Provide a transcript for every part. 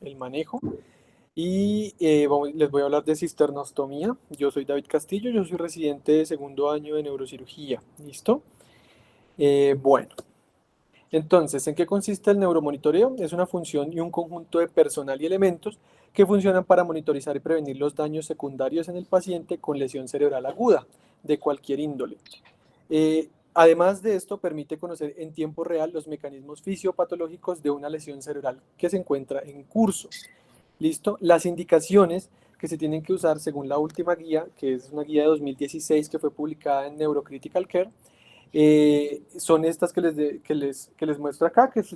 el manejo. Y les voy a hablar de cisternostomía. Yo soy David Castillo, yo soy residente de segundo año de neurocirugía. ¿Listo? Bueno, entonces, ¿en qué consiste el neuromonitoreo? Es una función y un conjunto de personal y elementos que funcionan para monitorizar y prevenir los daños secundarios en el paciente con lesión cerebral aguda de cualquier índole. Además de esto, permite conocer en tiempo real los mecanismos fisiopatológicos de una lesión cerebral que se encuentra en curso. ¿Listo? Las indicaciones que se tienen que usar según la última guía, que es una guía de 2016 que fue publicada en Neurocritical Care, son estas que les muestro acá, que es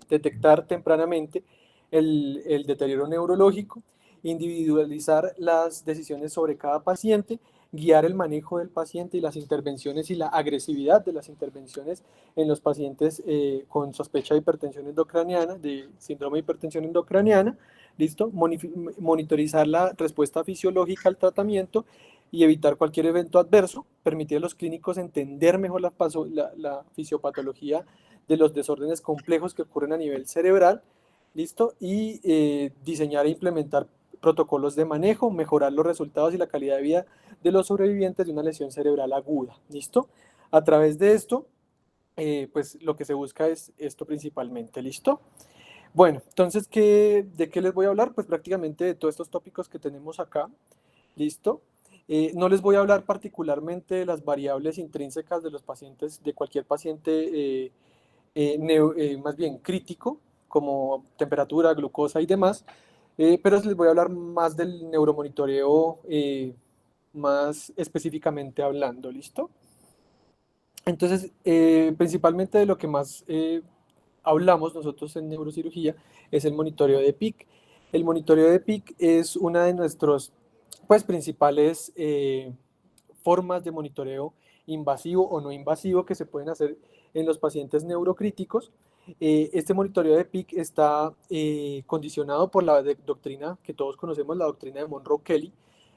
detectar tempranamente el deterioro neurológico, individualizar las decisiones sobre cada paciente, guiar el manejo del paciente y las intervenciones y la agresividad de las intervenciones en los pacientes con sospecha de hipertensión endocraniana, de síndrome de hipertensión endocraniana, ¿listo? Monitorizar la respuesta fisiológica al tratamiento y evitar cualquier evento adverso, permitir a los clínicos entender mejor la fisiopatología de los desórdenes complejos que ocurren a nivel cerebral, ¿listo? Y diseñar e implementar protocolos de manejo, mejorar los resultados y la calidad de vida de los sobrevivientes de una lesión cerebral aguda, ¿listo? A través de esto, pues lo que se busca es esto principalmente, ¿listo? Bueno, entonces, ¿de qué les voy a hablar? Pues prácticamente de todos estos tópicos que tenemos acá, ¿listo? No les voy a hablar particularmente de las variables intrínsecas de los pacientes, de cualquier paciente más bien crítico, como temperatura, glucosa y demás, pero les voy a hablar más del neuromonitoreo más específicamente hablando, ¿listo? Entonces, principalmente de lo que más hablamos nosotros en neurocirugía es el monitoreo de PIC. El monitoreo de PIC es una de nuestros pues, principales formas de monitoreo invasivo o no invasivo que se pueden hacer en los pacientes neurocríticos. Este monitoreo de PIC está condicionado por la doctrina que todos conocemos, la doctrina de Monroe-Kelly,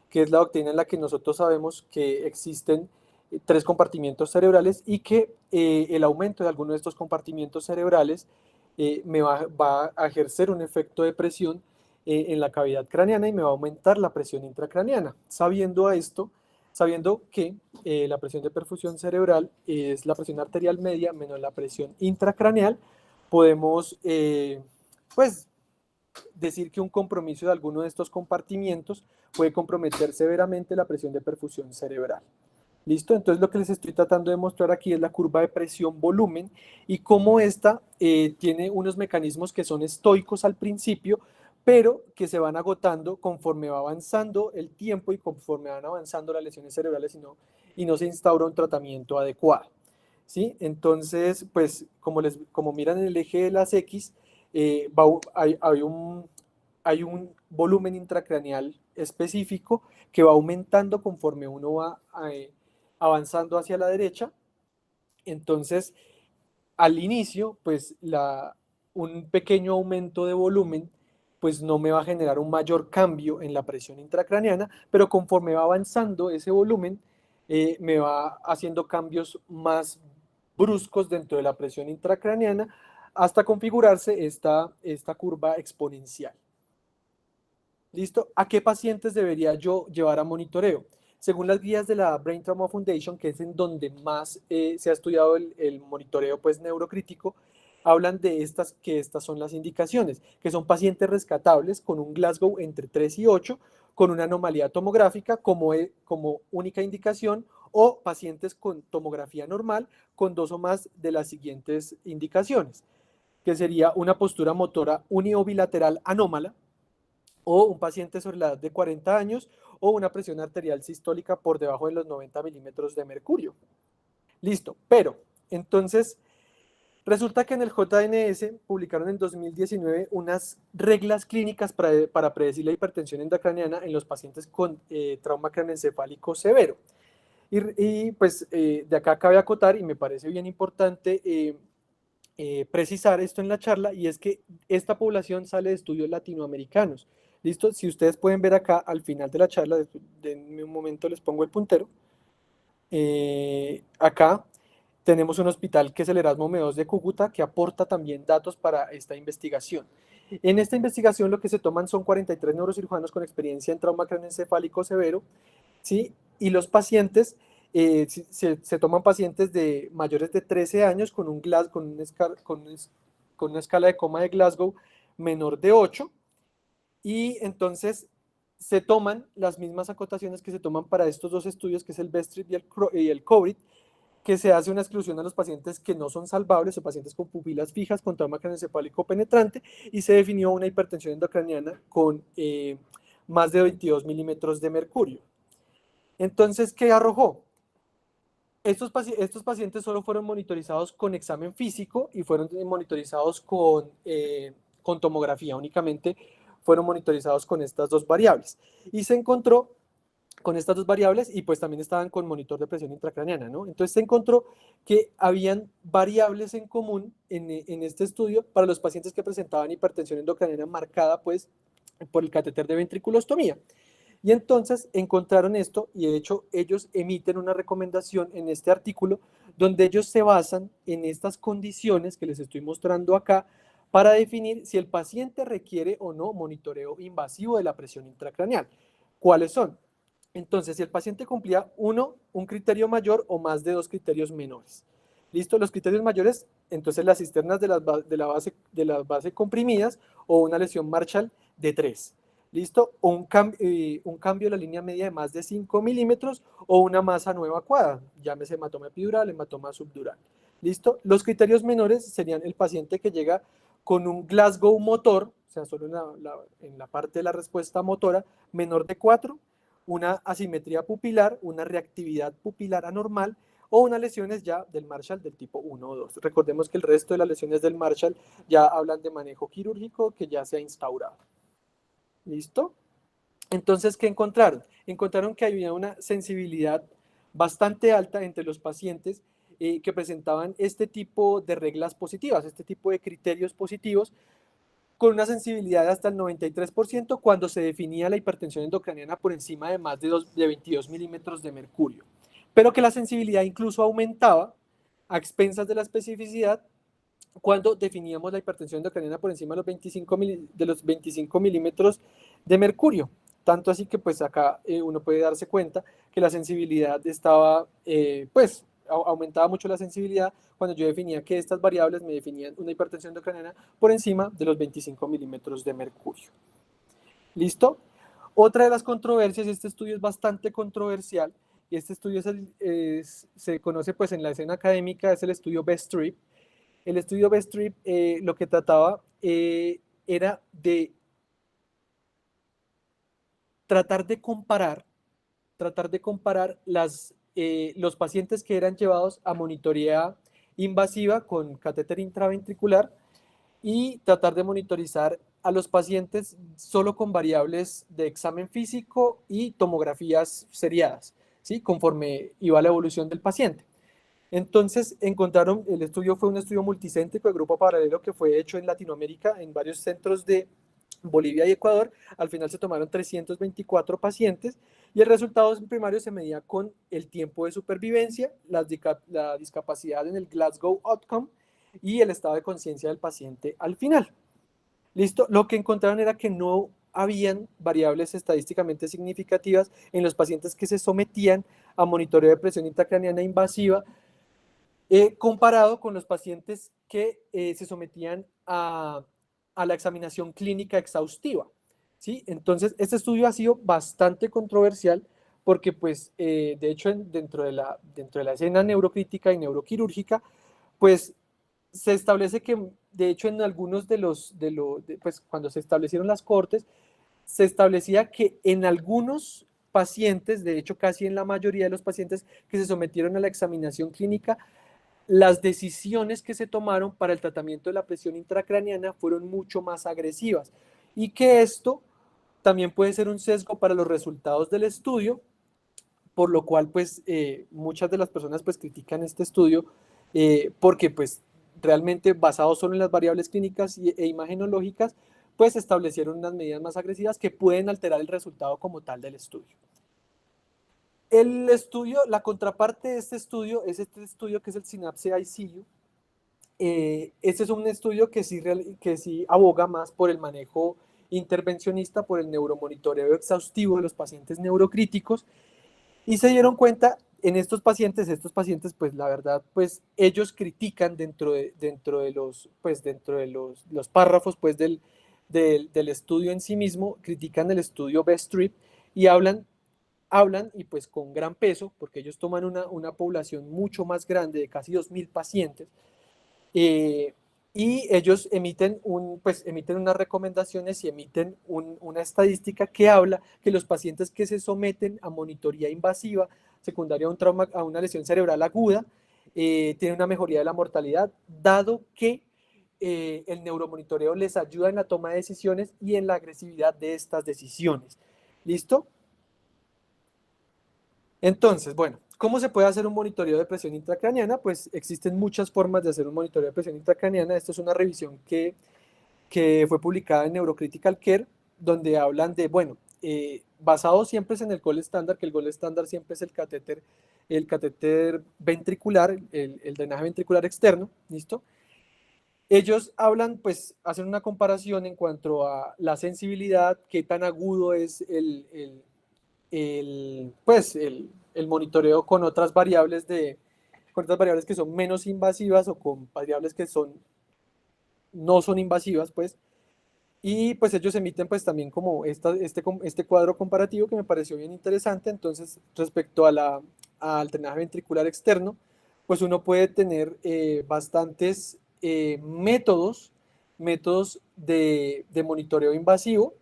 que es la doctrina en la que nosotros sabemos que existen tres compartimientos cerebrales y que el aumento de alguno de estos compartimientos cerebrales va a ejercer un efecto de presión en la cavidad craneana y me va a aumentar la presión intracraneana. Sabiendo que la presión de perfusión cerebral es la presión arterial media menos la presión intracraneal, podemos pues decir que un compromiso de alguno de estos compartimientos puede comprometer severamente la presión de perfusión cerebral. ¿Listo? Entonces lo que les estoy tratando de mostrar aquí es la curva de presión-volumen y cómo esta tiene unos mecanismos que son estoicos al principio, pero que se van agotando conforme va avanzando el tiempo y conforme van avanzando las lesiones cerebrales y no se instaura un tratamiento adecuado. ¿Sí? Entonces, pues como miran en el eje de las X, hay un volumen intracraneal específico que va aumentando conforme uno va avanzando hacia la derecha. Entonces, al inicio, pues un pequeño aumento de volumen pues no me va a generar un mayor cambio en la presión intracraneana, pero conforme va avanzando ese volumen, me va haciendo cambios más bruscos dentro de la presión intracraneana hasta configurarse esta curva exponencial. ¿Listo? ¿A qué pacientes debería yo llevar a monitoreo? Según las guías de la Brain Trauma Foundation, que es en donde más se ha estudiado el monitoreo pues, neurocrítico, hablan de que estas son las indicaciones, que son pacientes rescatables con un Glasgow entre 3 y 8, con una anomalía tomográfica como única indicación, o pacientes con tomografía normal con dos o más de las siguientes indicaciones, que sería una postura motora uniobilateral anómala, o un paciente sobre la edad de 40 años o una presión arterial sistólica por debajo de los 90 milímetros de mercurio. Listo, pero entonces resulta que en el JNS publicaron en 2019 unas reglas clínicas para predecir la hipertensión endocraniana en los pacientes con trauma craneoencefálico severo. Pues de acá cabe acotar, y me parece bien importante precisar esto en la charla, y es que esta población sale de estudios latinoamericanos. ¿Listo? Si ustedes pueden ver acá al final de la charla, denme un momento, les pongo el puntero. Acá tenemos un hospital que es el Erasmo M2 de Cúcuta, que aporta también datos para esta investigación. En esta investigación lo que se toman son 43 neurocirujanos con experiencia en trauma craneoencefálico severo, ¿sí? Y los pacientes, se toman pacientes de mayores de 13 años con, con una escala de coma de Glasgow menor de 8, y entonces se toman las mismas acotaciones que se toman para estos dos estudios, que es el BESTRIP y el COBRIT, que se hace una exclusión a los pacientes que no son salvables o pacientes con pupilas fijas con trauma craneoencefálico penetrante, y se definió una hipertensión endocraniana con más de 22 milímetros de mercurio. Entonces, ¿qué arrojó? Estos pacientes solo fueron monitorizados con examen físico y fueron monitorizados con tomografía, únicamente fueron monitorizados con estas dos variables. Y se encontró con estas dos variables, y pues también estaban con monitor de presión intracraneana, ¿no? Entonces se encontró que habían variables en común en este estudio para los pacientes que presentaban hipertensión endocraniana marcada pues por el catéter de ventriculostomía. Y entonces encontraron esto, y de hecho ellos emiten una recomendación en este artículo donde ellos se basan en estas condiciones que les estoy mostrando acá para definir si el paciente requiere o no monitoreo invasivo de la presión intracraneal. ¿Cuáles son? Entonces, si el paciente cumplía un criterio mayor o más de dos criterios menores. ¿Listo? Los criterios mayores, entonces las cisternas de la base comprimidas o una lesión Marshall de 3. ¿Listo? O un cambio de la línea media de más de 5 milímetros o una masa no evacuada, llámese hematoma epidural, hematoma subdural. ¿Listo? Los criterios menores serían el paciente que llega con un Glasgow motor, o sea, solo en la parte de la respuesta motora, menor de 4, una asimetría pupilar, una reactividad pupilar anormal o unas lesiones ya del Marshall del tipo 1 o 2. Recordemos que el resto de las lesiones del Marshall ya hablan de manejo quirúrgico que ya se ha instaurado. ¿Listo? Entonces, ¿qué encontraron? Encontraron que había una sensibilidad bastante alta entre los pacientes que presentaban este tipo de reglas positivas, este tipo de criterios positivos, con una sensibilidad de hasta el 93% cuando se definía la hipertensión endocraniana por encima de más de 22 milímetros de mercurio, pero que la sensibilidad incluso aumentaba a expensas de la especificidad cuando definíamos la hipertensión endocraniana por encima de los 25 milímetros de mercurio. Tanto así que pues acá uno puede darse cuenta que la sensibilidad estaba, pues aumentaba mucho la sensibilidad cuando yo definía que estas variables me definían una hipertensión endocraniana por encima de los 25 milímetros de mercurio. ¿Listo? Otra de las controversias, este estudio es bastante controversial, y este estudio se conoce pues en la escena académica, es el estudio BEST-TRIP. El estudio BEST-TRIP lo que trataba era de tratar de comparar los pacientes que eran llevados a monitoría invasiva con catéter intraventricular y tratar de monitorizar a los pacientes solo con variables de examen físico y tomografías seriadas, ¿sí? Conforme iba la evolución del paciente. Entonces encontraron, el estudio fue un estudio multicéntrico de grupo paralelo que fue hecho en Latinoamérica, en varios centros de Bolivia y Ecuador. Al final se tomaron 324 pacientes y el resultado primario se medía con el tiempo de supervivencia, la discapacidad en el Glasgow Outcome y el estado de conciencia del paciente al final. ¿Listo? Lo que encontraron era que no habían variables estadísticamente significativas en los pacientes que se sometían a monitoreo de presión intracraneana invasiva, comparado con los pacientes que se sometían a la examinación clínica exhaustiva, ¿sí? Entonces, este estudio ha sido bastante controversial porque, pues, de hecho, dentro de la escena neurocrítica y neuroquirúrgica, pues, se establece que, de hecho, en algunos pues, cuando se establecieron las cortes, se establecía que en algunos pacientes, de hecho, casi en la mayoría de los pacientes que se sometieron a la examinación clínica, las decisiones que se tomaron para el tratamiento de la presión intracraneana fueron mucho más agresivas, y que esto también puede ser un sesgo para los resultados del estudio, por lo cual pues muchas de las personas pues critican este estudio porque pues realmente basado solo en las variables clínicas e imagenológicas, pues establecieron unas medidas más agresivas que pueden alterar el resultado como tal del estudio. La contraparte de este estudio es este estudio que es el Synapse ICU, este es un estudio que sí aboga más por el manejo intervencionista, por el neuromonitoreo exhaustivo de los pacientes neurocríticos, y se dieron cuenta en estos pacientes, pues la verdad, pues ellos critican dentro de los párrafos, pues del estudio en sí mismo, critican el estudio Best-Trip y hablan y pues con gran peso, porque ellos toman una población mucho más grande de casi 2.000 pacientes, eh, y ellos emiten unas recomendaciones y emiten una estadística que habla que los pacientes que se someten a monitoría invasiva secundaria a un trauma, a una lesión cerebral aguda, tienen una mejoría de la mortalidad, dado que el neuromonitoreo les ayuda en la toma de decisiones y en la agresividad de estas decisiones. ¿Listo? Entonces, bueno, ¿cómo se puede hacer un monitoreo de presión intracraniana? Pues existen muchas formas de hacer un monitoreo de presión intracraniana. Esto es una revisión que fue publicada en Neurocritical Care, donde hablan de, bueno, basado siempre es en el gold estándar, que el gold estándar siempre es el catéter ventricular, el drenaje ventricular externo, ¿listo? Ellos hablan, pues, hacen una comparación en cuanto a la sensibilidad, qué tan agudo es el monitoreo con otras variables que son menos invasivas o con variables que no son invasivas, pues, y pues ellos emiten pues también como este cuadro comparativo que me pareció bien interesante. Entonces, respecto al drenaje ventricular externo, pues uno puede tener bastantes métodos de monitoreo invasivo,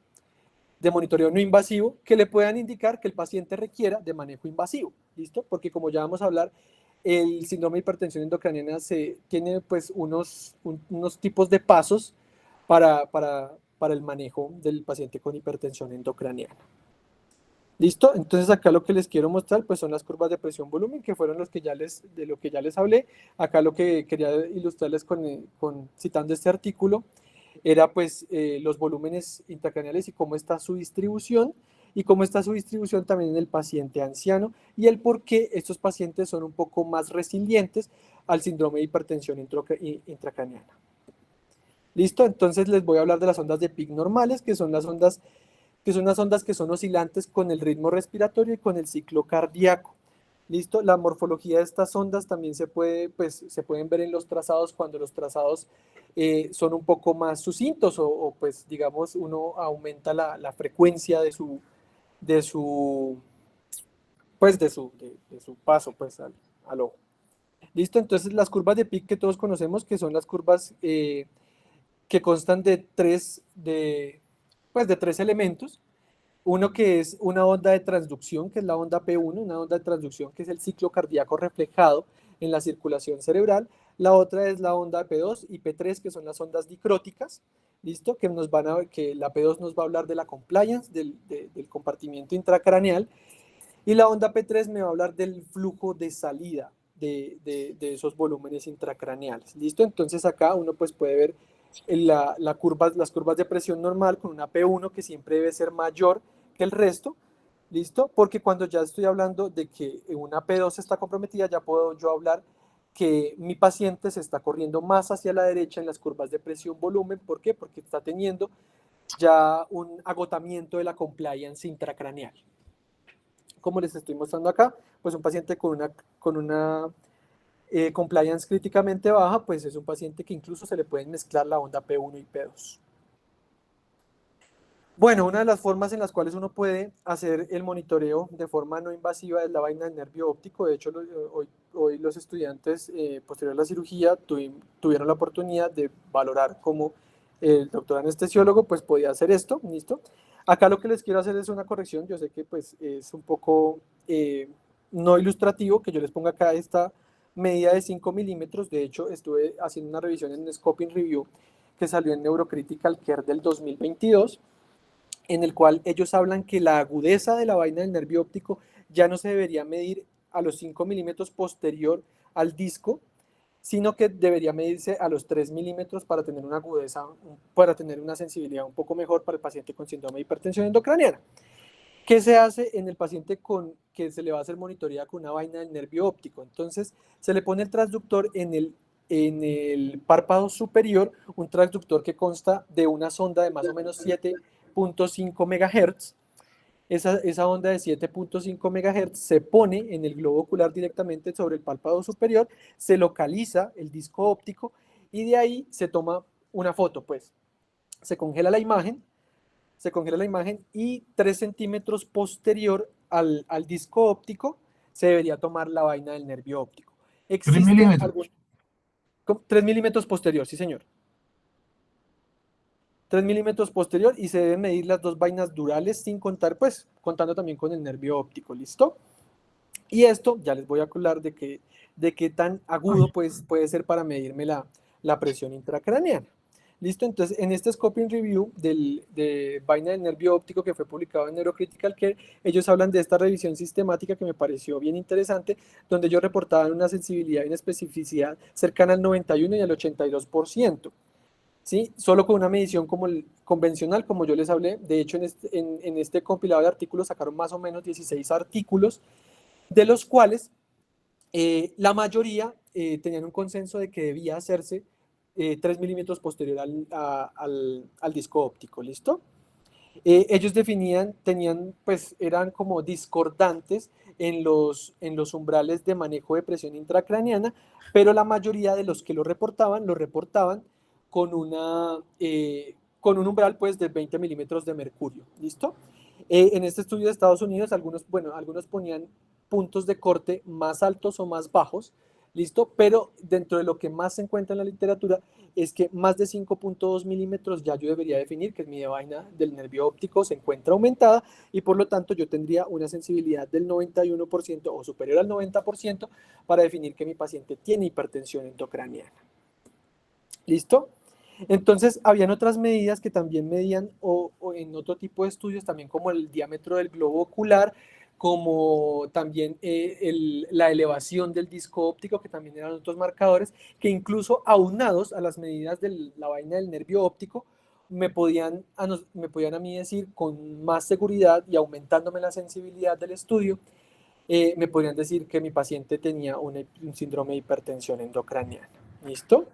de monitoreo no invasivo, que le puedan indicar que el paciente requiera de manejo invasivo, ¿listo? Porque como ya vamos a hablar, el síndrome de hipertensión endocraniana tiene pues unos tipos de pasos para el manejo del paciente con hipertensión endocraniana. ¿Listo? Entonces acá lo que les quiero mostrar pues son las curvas de presión-volumen, que fueron de lo que ya les hablé. Acá lo que quería ilustrarles citando este artículo era pues los volúmenes intracraneales y cómo está su distribución, y cómo está su distribución también en el paciente anciano, y el por qué estos pacientes son un poco más resilientes al síndrome de hipertensión intracraneana. ¿Listo? Entonces les voy a hablar de las ondas de Peak normales, que son unas ondas que son oscilantes con el ritmo respiratorio y con el ciclo cardíaco. ¿Listo? La morfología de estas ondas también se pueden ver en los trazados, cuando los trazados son un poco más sucintos o pues digamos uno aumenta la frecuencia de su, de su paso pues al ojo. ¿Listo? Entonces las curvas de Peak que todos conocemos, que son las curvas que constan de tres elementos. Uno que es una onda de transducción, que es la onda P1, una onda de transducción que es el ciclo cardíaco reflejado en la circulación cerebral. La otra es la onda P2 y P3, que son las ondas dicróticas, ¿listo? Que la P2 nos va a hablar de la compliance, del compartimiento intracraneal, y la onda P3 me va a hablar del flujo de salida de esos volúmenes intracraneales, ¿listo? Entonces acá uno pues puede ver las curvas de presión normal con una P1 que siempre debe ser mayor que el resto, ¿listo? Porque cuando ya estoy hablando de que una P2 está comprometida, ya puedo yo hablar que mi paciente se está corriendo más hacia la derecha en las curvas de presión-volumen. ¿Por qué? Porque está teniendo ya un agotamiento de la compliance intracraneal. Como les estoy mostrando acá, pues un paciente con una compliance críticamente baja, pues es un paciente que incluso se le pueden mezclar la onda P1 y P2. Bueno, una de las formas en las cuales uno puede hacer el monitoreo de forma no invasiva es la vaina del nervio óptico. De hecho, hoy los estudiantes posterior a la cirugía tuvieron la oportunidad de valorar cómo el doctor anestesiólogo pues podía hacer esto, ¿listo? Acá lo que les quiero hacer es una corrección. Yo sé que pues es un poco no ilustrativo que yo les ponga acá esta medida de 5 milímetros. De hecho, estuve haciendo una revisión en Scoping Review que salió en Neurocritical Care del 2022, en el cual ellos hablan que la agudeza de la vaina del nervio óptico ya no se debería medir a los 5 milímetros posterior al disco, sino que debería medirse a los 3 milímetros para tener una agudeza, para tener una sensibilidad un poco mejor para el paciente con síndrome de hipertensión endocraniana. ¿Qué se hace en el paciente que se le va a hacer monitoría con una vaina del nervio óptico? Entonces, se le pone el transductor en el párpado superior un transductor que consta de una sonda de más o menos 7.5 MHz. Esa onda de 7.5 MHz se pone en el globo ocular directamente sobre el párpado superior, se localiza el disco óptico y de ahí se toma una foto, pues se congela la imagen, y 3 centímetros posterior al disco óptico se debería tomar la vaina del nervio óptico. 3 Existen milímetros. algunos... 3 milímetros posterior, sí señor. 3 milímetros posterior y se deben medir las dos vainas durales sin contar, pues, contando también con el nervio óptico, ¿listo? Y esto ya les voy a hablar de qué tan agudo pues, puede ser para medirme la presión intracraneana. ¿Listo? Entonces, en este Scoping Review de vaina del nervio óptico que fue publicado en Neurocritical Care, ellos hablan de esta revisión sistemática que me pareció bien interesante, donde ellos reportaban una sensibilidad y una especificidad cercana al 91 y al 82%. ¿Sí? Solo con una medición como el convencional, como yo les hablé. De hecho, en este compilado de artículos sacaron más o menos 16 artículos, de los cuales la mayoría tenían un consenso de que debía hacerse 3 milímetros posterior al disco óptico, ¿listo? Ellos pues eran como discordantes en los umbrales de manejo de presión intracraneana, pero la mayoría de los que lo reportaban con, con un umbral pues de 20 milímetros de mercurio, ¿listo? En este estudio de Estados Unidos, algunos ponían puntos de corte más altos o más bajos, ¿listo? Pero dentro de lo que más se encuentra en la literatura es que más de 5.2 milímetros ya yo debería definir que mi vaina del nervio óptico se encuentra aumentada y por lo tanto yo tendría una sensibilidad del 91% o superior al 90% para definir que mi paciente tiene hipertensión endocraniana. ¿Listo? Entonces, habían otras medidas que también medían, o en otro tipo de estudios, también como el diámetro del globo ocular, como también la elevación del disco óptico, que también eran otros marcadores, que incluso aunados a las medidas de la vaina del nervio óptico, me podían a mí decir con más seguridad y aumentándome la sensibilidad del estudio, me podrían decir que mi paciente tenía un síndrome de hipertensión endocraniana. ¿Listo?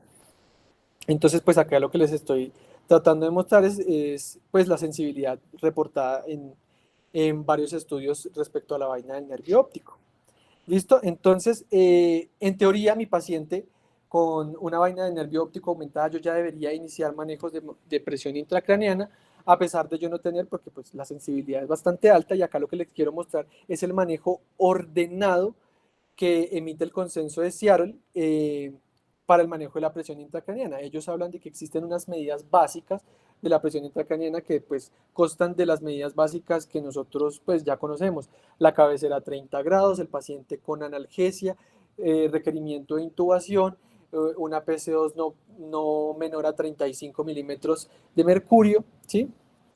Entonces, pues acá lo que les estoy tratando de mostrar es pues la sensibilidad reportada en varios estudios respecto a la vaina del nervio óptico. ¿Listo? Entonces, en teoría, mi paciente con una vaina de nervio óptico aumentada, yo ya debería iniciar manejos de presión intracraneana, a pesar de yo no tener, porque pues la sensibilidad es bastante alta, y acá lo que les quiero mostrar es el manejo ordenado que emite el consenso de Seattle para el manejo de la presión intracraniana. Ellos hablan de que existen unas medidas básicas de la presión intracraniana que pues constan de las medidas básicas que nosotros pues ya conocemos. La cabecera a 30 grados, el paciente con analgesia, requerimiento de intubación, una PC2 no menor a 35 milímetros de mercurio, ¿sí?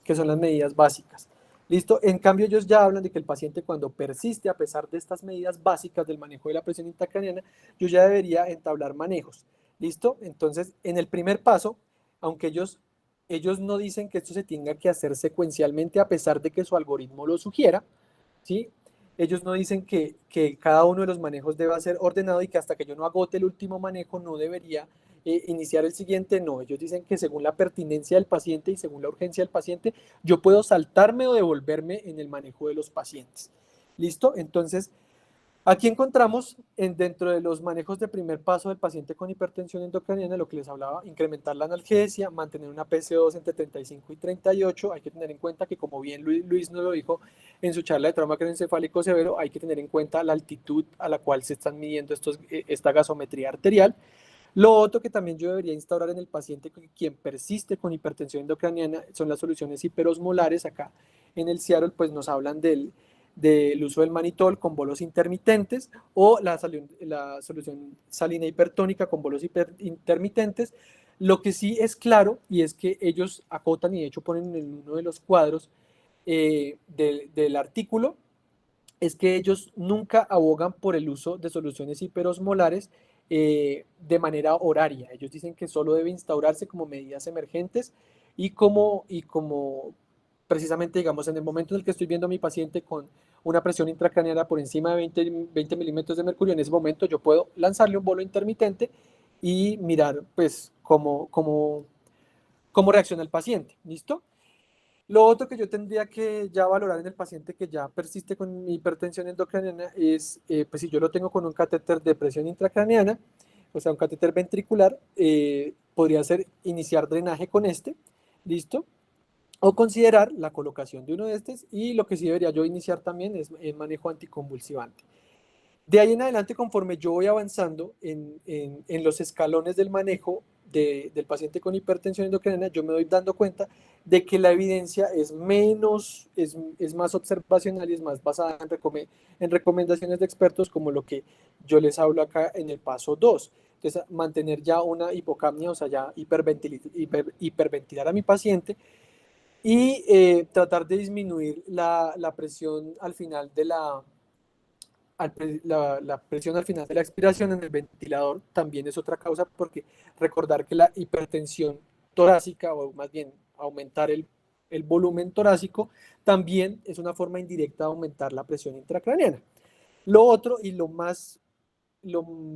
Que son las medidas básicas. ¿Listo? En cambio, ellos ya hablan de que el paciente cuando persiste, a pesar de estas medidas básicas del manejo de la presión intracraneana, yo ya debería entablar manejos. ¿Listo? Entonces, en el primer paso, aunque ellos no dicen que esto se tenga que hacer secuencialmente, a pesar de que su algoritmo lo sugiera, ¿sí? Ellos no dicen que cada uno de los manejos deba ser ordenado y que hasta que yo no agote el último manejo no debería iniciar el siguiente. No, ellos dicen que según la pertinencia del paciente y según la urgencia del paciente, yo puedo saltarme o devolverme en el manejo de los pacientes. ¿Listo? Entonces, aquí encontramos dentro de los manejos de primer paso del paciente con hipertensión endocraniana, lo que les hablaba, incrementar la analgesia, mantener una PC2 entre 35 y 38. Hay que tener en cuenta que, como bien Luis nos lo dijo en su charla de trauma craneoencefálico severo, hay que tener en cuenta la altitud a la cual se están midiendo esta gasometría arterial. Lo otro que también yo debería instaurar en el paciente quien persiste con hipertensión endocraniana son las soluciones hiperosmolares. Acá en el Seattle pues nos hablan del uso del manitol con bolos intermitentes o la solución salina hipertónica con bolos intermitentes. Lo que sí es claro y es que ellos acotan y de hecho ponen en uno de los cuadros del artículo es que ellos nunca abogan por el uso de soluciones hiperosmolares de manera horaria. Ellos dicen que solo debe instaurarse como medidas emergentes y como precisamente, digamos, en el momento en el que estoy viendo a mi paciente con una presión intracraneana por encima de 20 milímetros de mercurio, en ese momento yo puedo lanzarle un bolo intermitente y mirar pues cómo reacciona el paciente, ¿listo? Lo otro que yo tendría que ya valorar en el paciente que ya persiste con hipertensión endocraniana es, pues si yo lo tengo con un catéter de presión intracraneana, o sea, un catéter ventricular, podría ser iniciar drenaje con este, ¿listo? O considerar la colocación de uno de estos y lo que sí debería yo iniciar también es el manejo anticonvulsivante. De ahí en adelante, conforme yo voy avanzando en los escalones del manejo del paciente con hipertensión endocrina, yo me doy dando cuenta de que la evidencia es menos, es más observacional y es más basada en recomendaciones de expertos como lo que yo les hablo acá en el paso 2. Entonces, mantener ya una hipocapnia, o sea, ya hiperventilar a mi paciente y tratar de disminuir la presión al final de la presión al final de la expiración en el ventilador también es otra causa, porque recordar que la hipertensión torácica, o más bien aumentar el volumen torácico, también es una forma indirecta de aumentar la presión intracraneana. Lo otro y lo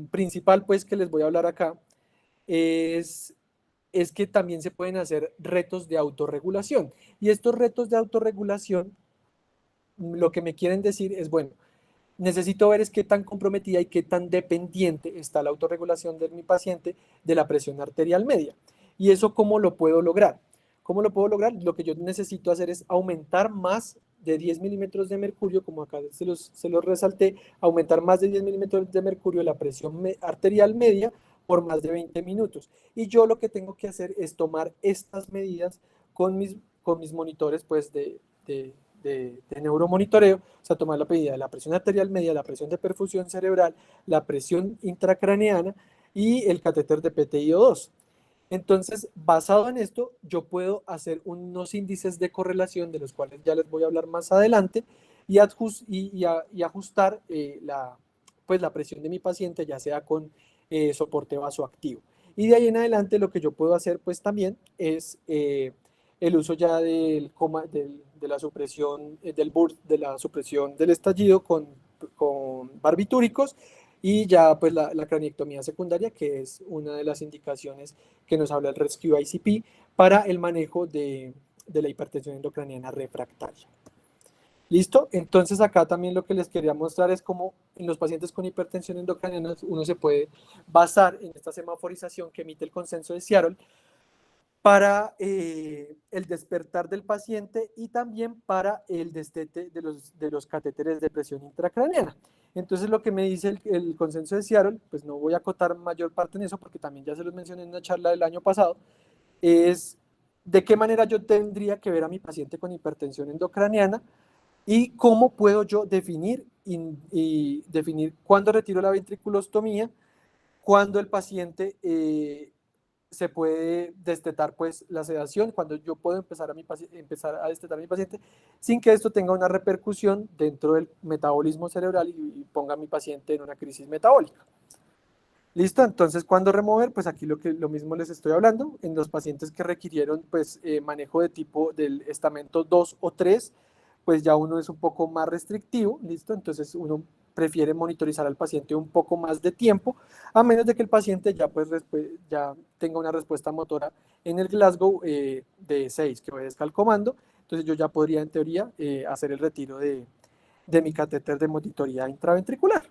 principal pues que les voy a hablar acá es, es que también se pueden hacer retos de autorregulación. Y estos retos de autorregulación lo que me quieren decir es, bueno, necesito ver es qué tan comprometida y qué tan dependiente está la autorregulación de mi paciente de la presión arterial media. ¿Y eso cómo lo puedo lograr? ¿Cómo lo puedo lograr? Lo que yo necesito hacer es aumentar más de 10 milímetros de mercurio, como acá se los resalté, aumentar más de 10 milímetros de mercurio la presión arterial media por más de 20 minutos. Y yo lo que tengo que hacer es tomar estas medidas con mis monitores pues, de neuromonitoreo, o sea, tomar la medida de la presión arterial media, la presión de perfusión cerebral, la presión intracraneana y el catéter de PTIO2. Entonces, basado en esto, yo puedo hacer unos índices de correlación, de los cuales ya les voy a hablar más adelante, y ajustar pues, la presión de mi paciente, ya sea con soporte vasoactivo. Y de ahí en adelante lo que yo puedo hacer pues también es el uso ya de la supresión del burst, de la supresión del estallido con barbitúricos y ya pues la craniectomía secundaria, que es una de las indicaciones que nos habla el Rescue ICP para el manejo de la hipertensión endocraniana refractaria. ¿Listo? Entonces acá también lo que les quería mostrar es cómo en los pacientes con hipertensión endocraniana uno se puede basar en esta semaforización que emite el consenso de Seattle para el despertar del paciente y también para el destete de los catéteres de presión intracraneana. Entonces lo que me dice el consenso de Seattle, pues no voy a acotar mayor parte en eso porque también ya se los mencioné en una charla del año pasado, es de qué manera yo tendría que ver a mi paciente con hipertensión endocraniana y cómo puedo yo definir cuándo retiro la ventriculostomía, cuándo el paciente se puede destetar pues la sedación, cuando yo puedo empezar a destetar a mi paciente sin que esto tenga una repercusión dentro del metabolismo cerebral y ponga a mi paciente en una crisis metabólica. ¿Listo? Entonces, ¿cuándo remover? Pues aquí lo mismo les estoy hablando. En los pacientes que requirieron pues, manejo de tipo del estamento 2 o 3, pues ya uno es un poco más restrictivo, ¿listo? Entonces uno prefiere monitorizar al paciente un poco más de tiempo, a menos de que el paciente ya, pues, ya tenga una respuesta motora en el Glasgow de 6, que obedezca al comando. Entonces yo ya podría, en teoría, hacer el retiro de mi catéter de monitoría intraventricular.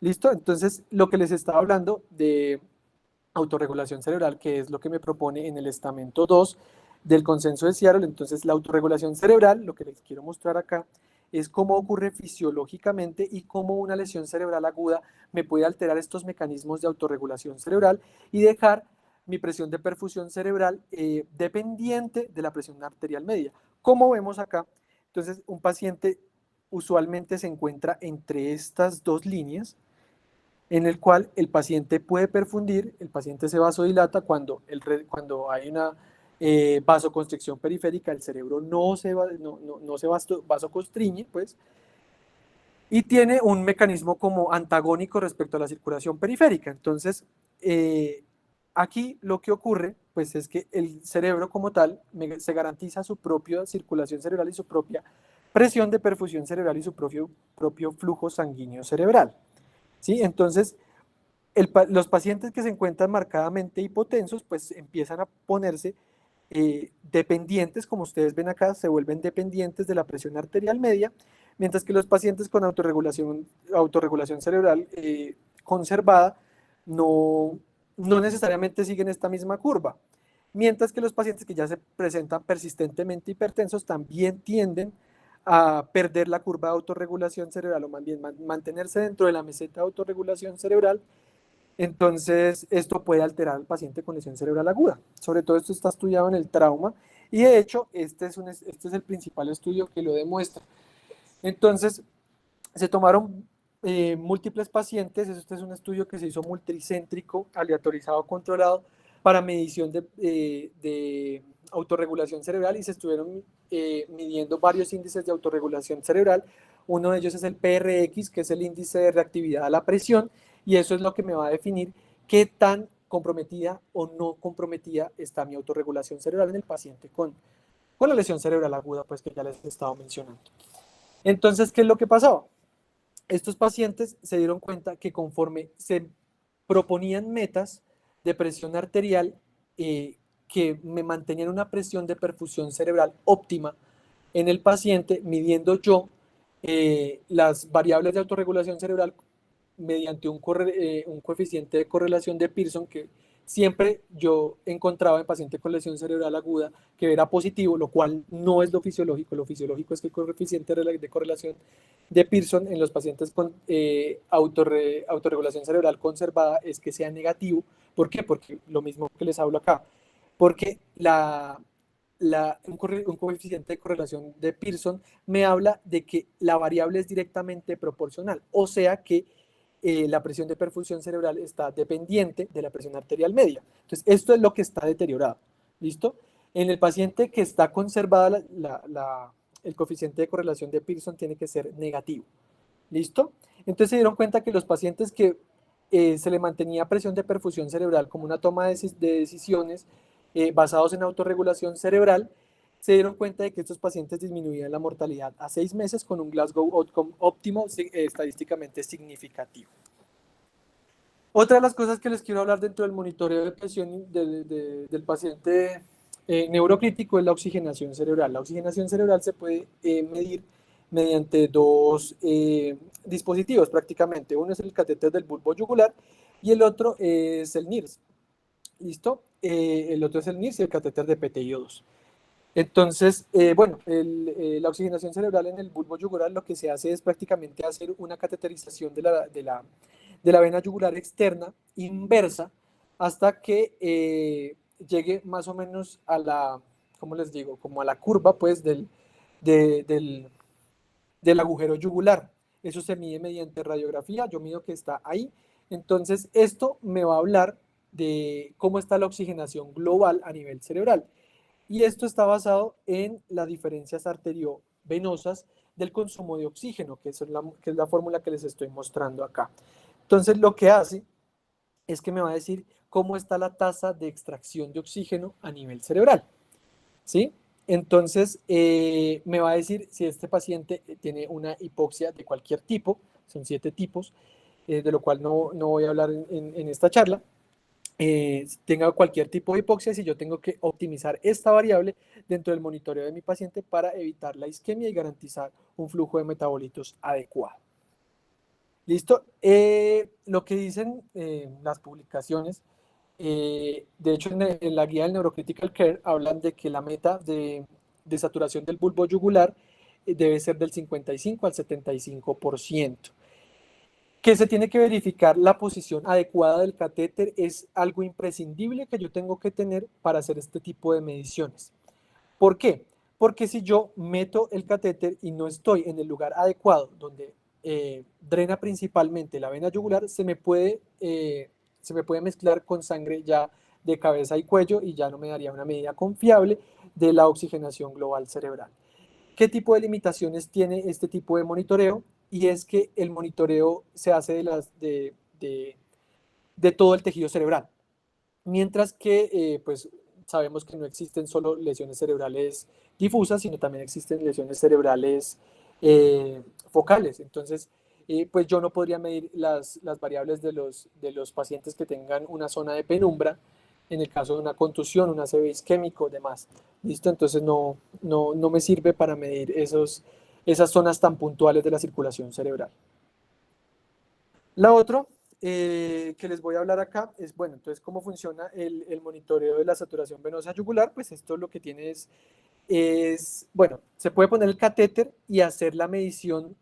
¿Listo? Entonces, lo que les estaba hablando de autorregulación cerebral, que es lo que me propone en el estamento 2 del consenso de Seattle. Entonces, la autorregulación cerebral, lo que les quiero mostrar acá, es cómo ocurre fisiológicamente y cómo una lesión cerebral aguda me puede alterar estos mecanismos de autorregulación cerebral y dejar mi presión de perfusión cerebral dependiente de la presión arterial media. Como vemos acá, entonces un paciente usualmente se encuentra entre estas dos líneas, en el cual el paciente puede perfundir, el paciente se vasodilata cuando hay una vasoconstricción periférica, el cerebro no se vasoconstriñe, pues, y tiene un mecanismo como antagónico respecto a la circulación periférica. Entonces, aquí lo que ocurre, pues, es que el cerebro como tal se garantiza su propia circulación cerebral y su propia presión de perfusión cerebral y su propio flujo sanguíneo cerebral. ¿Sí? Entonces, los pacientes que se encuentran marcadamente hipotensos, pues empiezan a ponerse dependientes, como ustedes ven acá, se vuelven dependientes de la presión arterial media, mientras que los pacientes con autorregulación cerebral conservada no, no necesariamente siguen esta misma curva. Mientras que los pacientes que ya se presentan persistentemente hipertensos también tienden a perder la curva de autorregulación cerebral o más bien mantenerse dentro de la meseta de autorregulación cerebral. Entonces, esto puede alterar al paciente con lesión cerebral aguda. Sobre todo esto está estudiado en el trauma y de hecho este es el principal estudio que lo demuestra. Entonces, se tomaron múltiples pacientes, este es un estudio que se hizo multicéntrico, aleatorizado, controlado, para medición de autorregulación cerebral y se estuvieron midiendo varios índices de autorregulación cerebral. Uno de ellos es el PRX, que es el índice de reactividad a la presión, y eso es lo que me va a definir qué tan comprometida o no comprometida está mi autorregulación cerebral en el paciente con la lesión cerebral aguda, pues que ya les he estado mencionando. Entonces, ¿qué es lo que pasaba? Estos pacientes se dieron cuenta que conforme se proponían metas de presión arterial que me mantenían una presión de perfusión cerebral óptima en el paciente, midiendo yo las variables de autorregulación cerebral mediante un coeficiente de correlación de Pearson que siempre yo encontraba en paciente con lesión cerebral aguda que era positivo, lo cual no es lo fisiológico. Lo fisiológico es que el coeficiente de correlación de Pearson en los pacientes con autorregulación cerebral conservada es que sea negativo. ¿Por qué? Porque lo mismo que les hablo acá. Porque un coeficiente de correlación de Pearson me habla de que la variable es directamente proporcional, o sea que la presión de perfusión cerebral está dependiente de la presión arterial media. Entonces, esto es lo que está deteriorado. ¿Listo? En el paciente que está conservada el coeficiente de correlación de Pearson tiene que ser negativo. ¿Listo? Entonces se dieron cuenta que los pacientes que se le mantenía presión de perfusión cerebral como una toma de decisiones basados en autorregulación cerebral, se dieron cuenta de que estos pacientes disminuían la mortalidad a 6 meses con un Glasgow outcome óptimo estadísticamente significativo. Otra de las cosas que les quiero hablar dentro del monitoreo de presión del paciente neurocrítico es la oxigenación cerebral. La oxigenación cerebral se puede medir mediante dos dispositivos prácticamente. Uno es el catéter del bulbo yugular y el otro es el NIRS. ¿Listo? El otro es el NIRS y el catéter de PTI-O2. Entonces, bueno, la oxigenación cerebral en el bulbo yugular lo que se hace es prácticamente hacer una cateterización de la vena yugular externa inversa hasta que llegue más o menos a la, ¿cómo les digo? Como a la curva, pues, de, del, del agujero yugular. Eso se mide mediante radiografía, yo mido que está ahí. Entonces, esto me va a hablar de cómo está la oxigenación global a nivel cerebral. Y esto está basado en las diferencias arteriovenosas del consumo de oxígeno, que es la fórmula que les estoy mostrando acá. Entonces, lo que hace es que me va a decir cómo está la tasa de extracción de oxígeno a nivel cerebral. ¿Sí? Entonces, me va a decir si este paciente tiene una hipoxia de cualquier tipo, son 7 tipos, de lo cual no voy a hablar en esta charla. Tenga cualquier tipo de hipoxia, si yo tengo que optimizar esta variable dentro del monitoreo de mi paciente para evitar la isquemia y garantizar un flujo de metabolitos adecuado. ¿Listo? Lo que dicen las publicaciones, de hecho en la guía del Neurocritical Care hablan de que la meta de saturación del bulbo yugular debe ser del 55 al 75%. Que se tiene que verificar la posición adecuada del catéter es algo imprescindible que yo tengo que tener para hacer este tipo de mediciones. ¿Por qué? Porque si yo meto el catéter y no estoy en el lugar adecuado donde drena principalmente la vena yugular, se me puede mezclar con sangre ya de cabeza y cuello y ya no me daría una medida confiable de la oxigenación global cerebral. ¿Qué tipo de limitaciones tiene este tipo de monitoreo? Y es que el monitoreo se hace de todo el tejido cerebral, mientras que pues sabemos que no existen solo lesiones cerebrales difusas, sino también existen lesiones cerebrales focales. Entonces, pues yo no podría medir las variables de los pacientes que tengan una zona de penumbra, en el caso de una contusión, un ACV isquémico, demás. ¿Listo? Entonces no me sirve para medir esas zonas tan puntuales de la circulación cerebral. La otra que les voy a hablar acá es, bueno, entonces cómo funciona el monitoreo de la saturación venosa yugular. Pues esto lo que tiene bueno, se puede poner el catéter y hacer la medición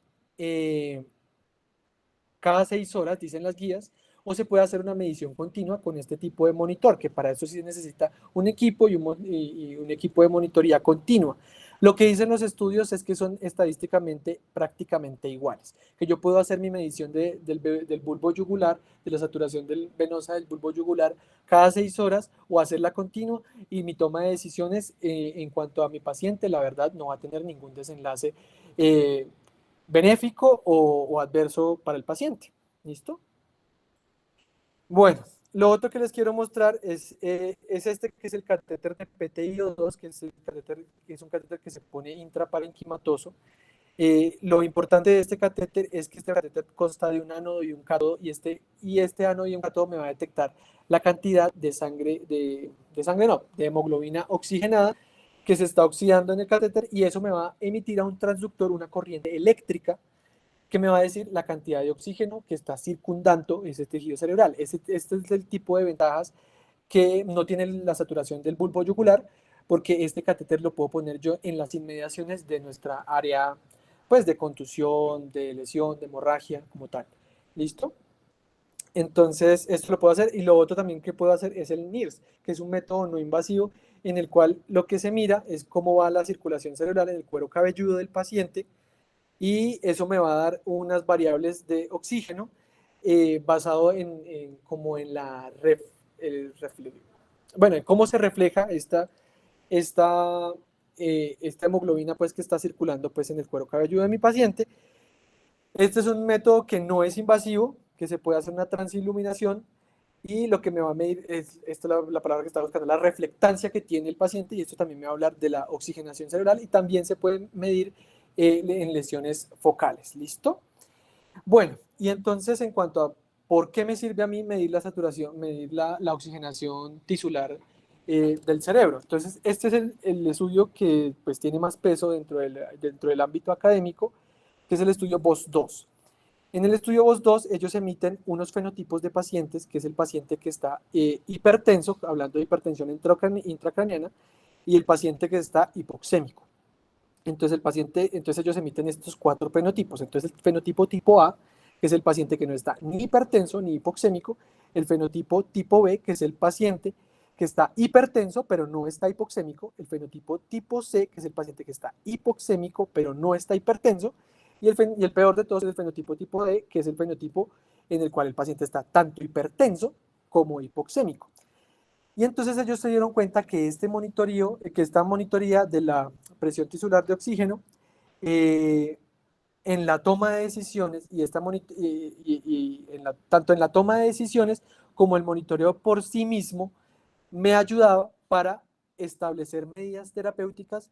cada 6 horas, dicen las guías, o se puede hacer una medición continua con este tipo de monitor, que para eso sí se necesita un equipo y un equipo de monitoría continua. Lo que dicen los estudios es que son estadísticamente prácticamente iguales, que yo puedo hacer mi medición del bulbo yugular, de la saturación venosa del bulbo yugular cada 6 horas o hacerla continua, y mi toma de decisiones en cuanto a mi paciente, la verdad, no va a tener ningún desenlace benéfico o adverso para el paciente. ¿Listo? Bueno, lo otro que les quiero mostrar es este, que es el catéter de PTIO2, que es un catéter que se pone intraparenquimatoso. Lo importante de este catéter es que este catéter consta de un ánodo y un cátodo, y este ánodo y un cátodo me va a detectar la cantidad de sangre, de hemoglobina oxigenada que se está oxidando en el catéter, y eso me va a emitir a un transductor una corriente eléctrica que me va a decir la cantidad de oxígeno que está circundando ese tejido cerebral. Este es el tipo de ventajas que no tiene la saturación del bulbo yugular, porque este catéter lo puedo poner yo en las inmediaciones de nuestra área, pues, de contusión, de lesión, de hemorragia, como tal. ¿Listo? Entonces, esto lo puedo hacer. Y lo otro también que puedo hacer es el NIRS, que es un método no invasivo en el cual lo que se mira es cómo va la circulación cerebral en el cuero cabelludo del paciente, y eso me va a dar unas variables de oxígeno basado como en bueno, en cómo se refleja esta, esta hemoglobina, pues, que está circulando, pues, en el cuero cabelludo de mi paciente. Este es un método que no es invasivo, que se puede hacer una transiluminación, y lo que me va a medir es, esta es la palabra que estaba buscando, la reflectancia que tiene el paciente, y esto también me va a hablar de la oxigenación cerebral, y también se puede medir en lesiones focales. ¿Listo? Bueno, y entonces, en cuanto a por qué me sirve a mí medir la saturación, medir la oxigenación tisular del cerebro. Entonces, este es el estudio que, pues, tiene más peso dentro del ámbito académico, que es el estudio BOS2. En el estudio BOS2, ellos emiten unos fenotipos de pacientes, que es el paciente que está hipertenso, hablando de hipertensión intracraneana, y el paciente que está hipoxémico. Entonces ellos emiten estos 4 fenotipos. Entonces, el fenotipo tipo A, que es el paciente que no está ni hipertenso ni hipoxémico; el fenotipo tipo B, que es el paciente que está hipertenso pero no está hipoxémico; el fenotipo tipo C, que es el paciente que está hipoxémico pero no está hipertenso; y el peor de todos es el fenotipo tipo D, que es el fenotipo en el cual el paciente está tanto hipertenso como hipoxémico. Y entonces ellos se dieron cuenta que esta monitoría de la presión tisular de oxígeno, en la toma de decisiones, tanto en la toma de decisiones como el monitoreo por sí mismo, me ayudaba para establecer medidas terapéuticas,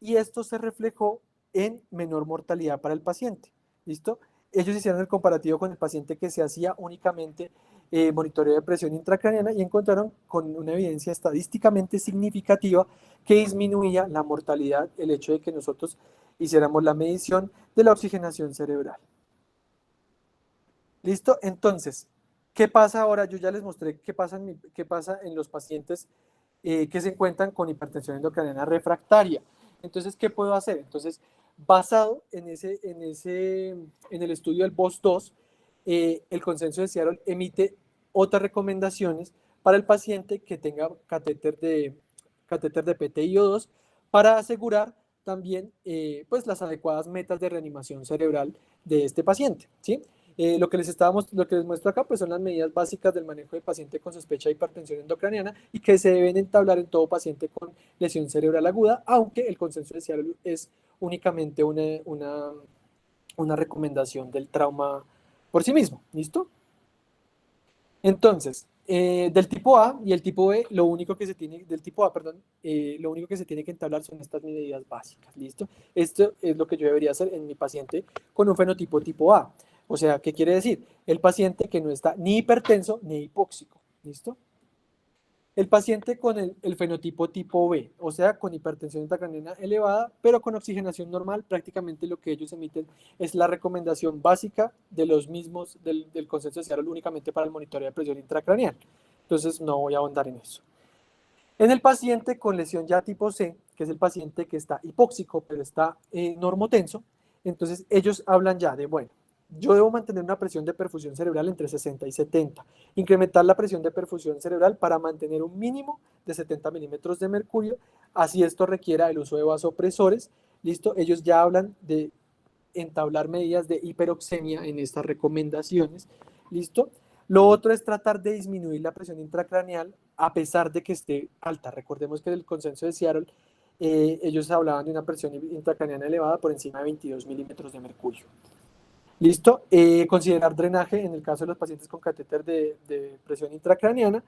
y esto se reflejó en menor mortalidad para el paciente. ¿Listo? Ellos hicieron el comparativo con el paciente que se hacía únicamente monitoreo de presión intracraneana, y encontraron con una evidencia estadísticamente significativa que disminuía la mortalidad el hecho de que nosotros hiciéramos la medición de la oxigenación cerebral. ¿Listo? Entonces, ¿qué pasa ahora? Yo ya les mostré qué pasa en los pacientes que se encuentran con hipertensión endocrinal refractaria. Entonces, ¿qué puedo hacer? Entonces, basado en el estudio del BOS2, el Consenso de Seattle emite otras recomendaciones para el paciente que tenga catéter de PTIO2, para asegurar también pues, las adecuadas metas de reanimación cerebral de este paciente, ¿sí? Lo que les muestro acá, pues, son las medidas básicas del manejo de paciente con sospecha de hipertensión endocraniana, y que se deben entablar en todo paciente con lesión cerebral aguda, aunque el Consenso de Seattle es únicamente una recomendación del trauma por sí mismo. ¿Listo? Entonces, del tipo A y el tipo B, del tipo A, perdón, lo único que se tiene que entablar son estas medidas básicas. ¿Listo? Esto es lo que yo debería hacer en mi paciente con un fenotipo tipo A. O sea, ¿qué quiere decir? El paciente que no está ni hipertenso ni hipóxico. ¿Listo? El paciente con el fenotipo tipo B, o sea, con hipertensión intracraniana elevada, pero con oxigenación normal, prácticamente lo que ellos emiten es la recomendación básica de los mismos del consenso de Seattle únicamente para el monitoreo de presión intracraneal. Entonces, no voy a ahondar en eso. En el paciente con lesión ya tipo C, que es el paciente que está hipóxico, pero está normotenso, entonces ellos hablan ya de, bueno, yo debo mantener una presión de perfusión cerebral entre 60 y 70, incrementar la presión de perfusión cerebral para mantener un mínimo de 70 milímetros de mercurio, así esto requiera el uso de vasopresores, ¿listo? Ellos ya hablan de entablar medidas de hiperoxemia en estas recomendaciones, ¿listo? Lo otro es tratar de disminuir la presión intracraneal a pesar de que esté alta. Recordemos que en el consenso de Seattle ellos hablaban de una presión intracraneal elevada por encima de 22 milímetros de mercurio. ¿Listo? Considerar drenaje en el caso de los pacientes con catéter de presión intracraneana.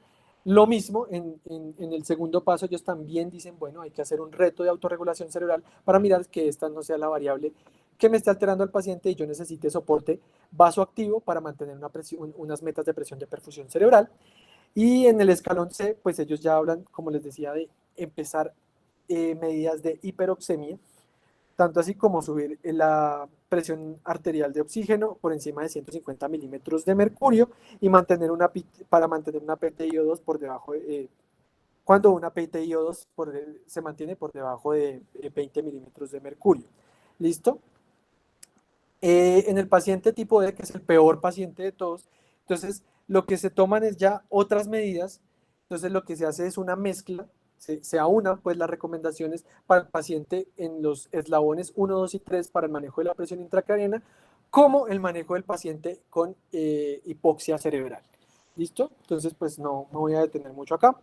Lo mismo en el segundo paso, ellos también dicen, bueno, hay que hacer un reto de autorregulación cerebral para mirar que esta no sea la variable que me esté alterando al paciente y yo necesite soporte vasoactivo para mantener una presión, unas metas de presión de perfusión cerebral. Y en el escalón C, pues ellos ya hablan, como les decía, de empezar medidas de hiperoxemia, tanto así como subir la presión arterial de oxígeno por encima de 150 milímetros de mercurio y mantener para mantener una PTIO2 por debajo de, cuando una PTIO2 se mantiene por debajo de 20 milímetros de mercurio. ¿Listo? En el paciente tipo D, que es el peor paciente de todos, entonces lo que se toman es ya otras medidas, entonces lo que se hace es una mezcla, se aúnan pues las recomendaciones para el paciente en los eslabones 1, 2 y 3 para el manejo de la presión intracraniana, como el manejo del paciente con hipoxia cerebral. ¿Listo? Entonces pues no me voy a detener mucho acá.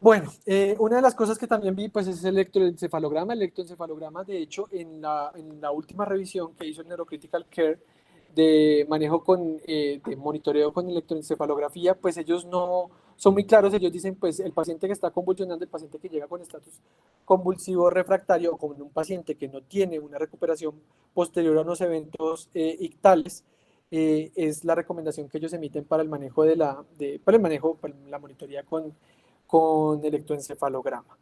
Bueno, una de las cosas que también vi pues es el electroencefalograma. El electroencefalograma, de hecho, en la última revisión que hizo el Neurocritical Care de manejo de monitoreo con electroencefalografía, pues ellos no son muy claros. Ellos dicen, pues el paciente que está convulsionando, el paciente que llega con estatus convulsivo refractario o con un paciente que no tiene una recuperación posterior a unos eventos ictales, es la recomendación que ellos emiten para el manejo para la monitoría con electroencefalograma.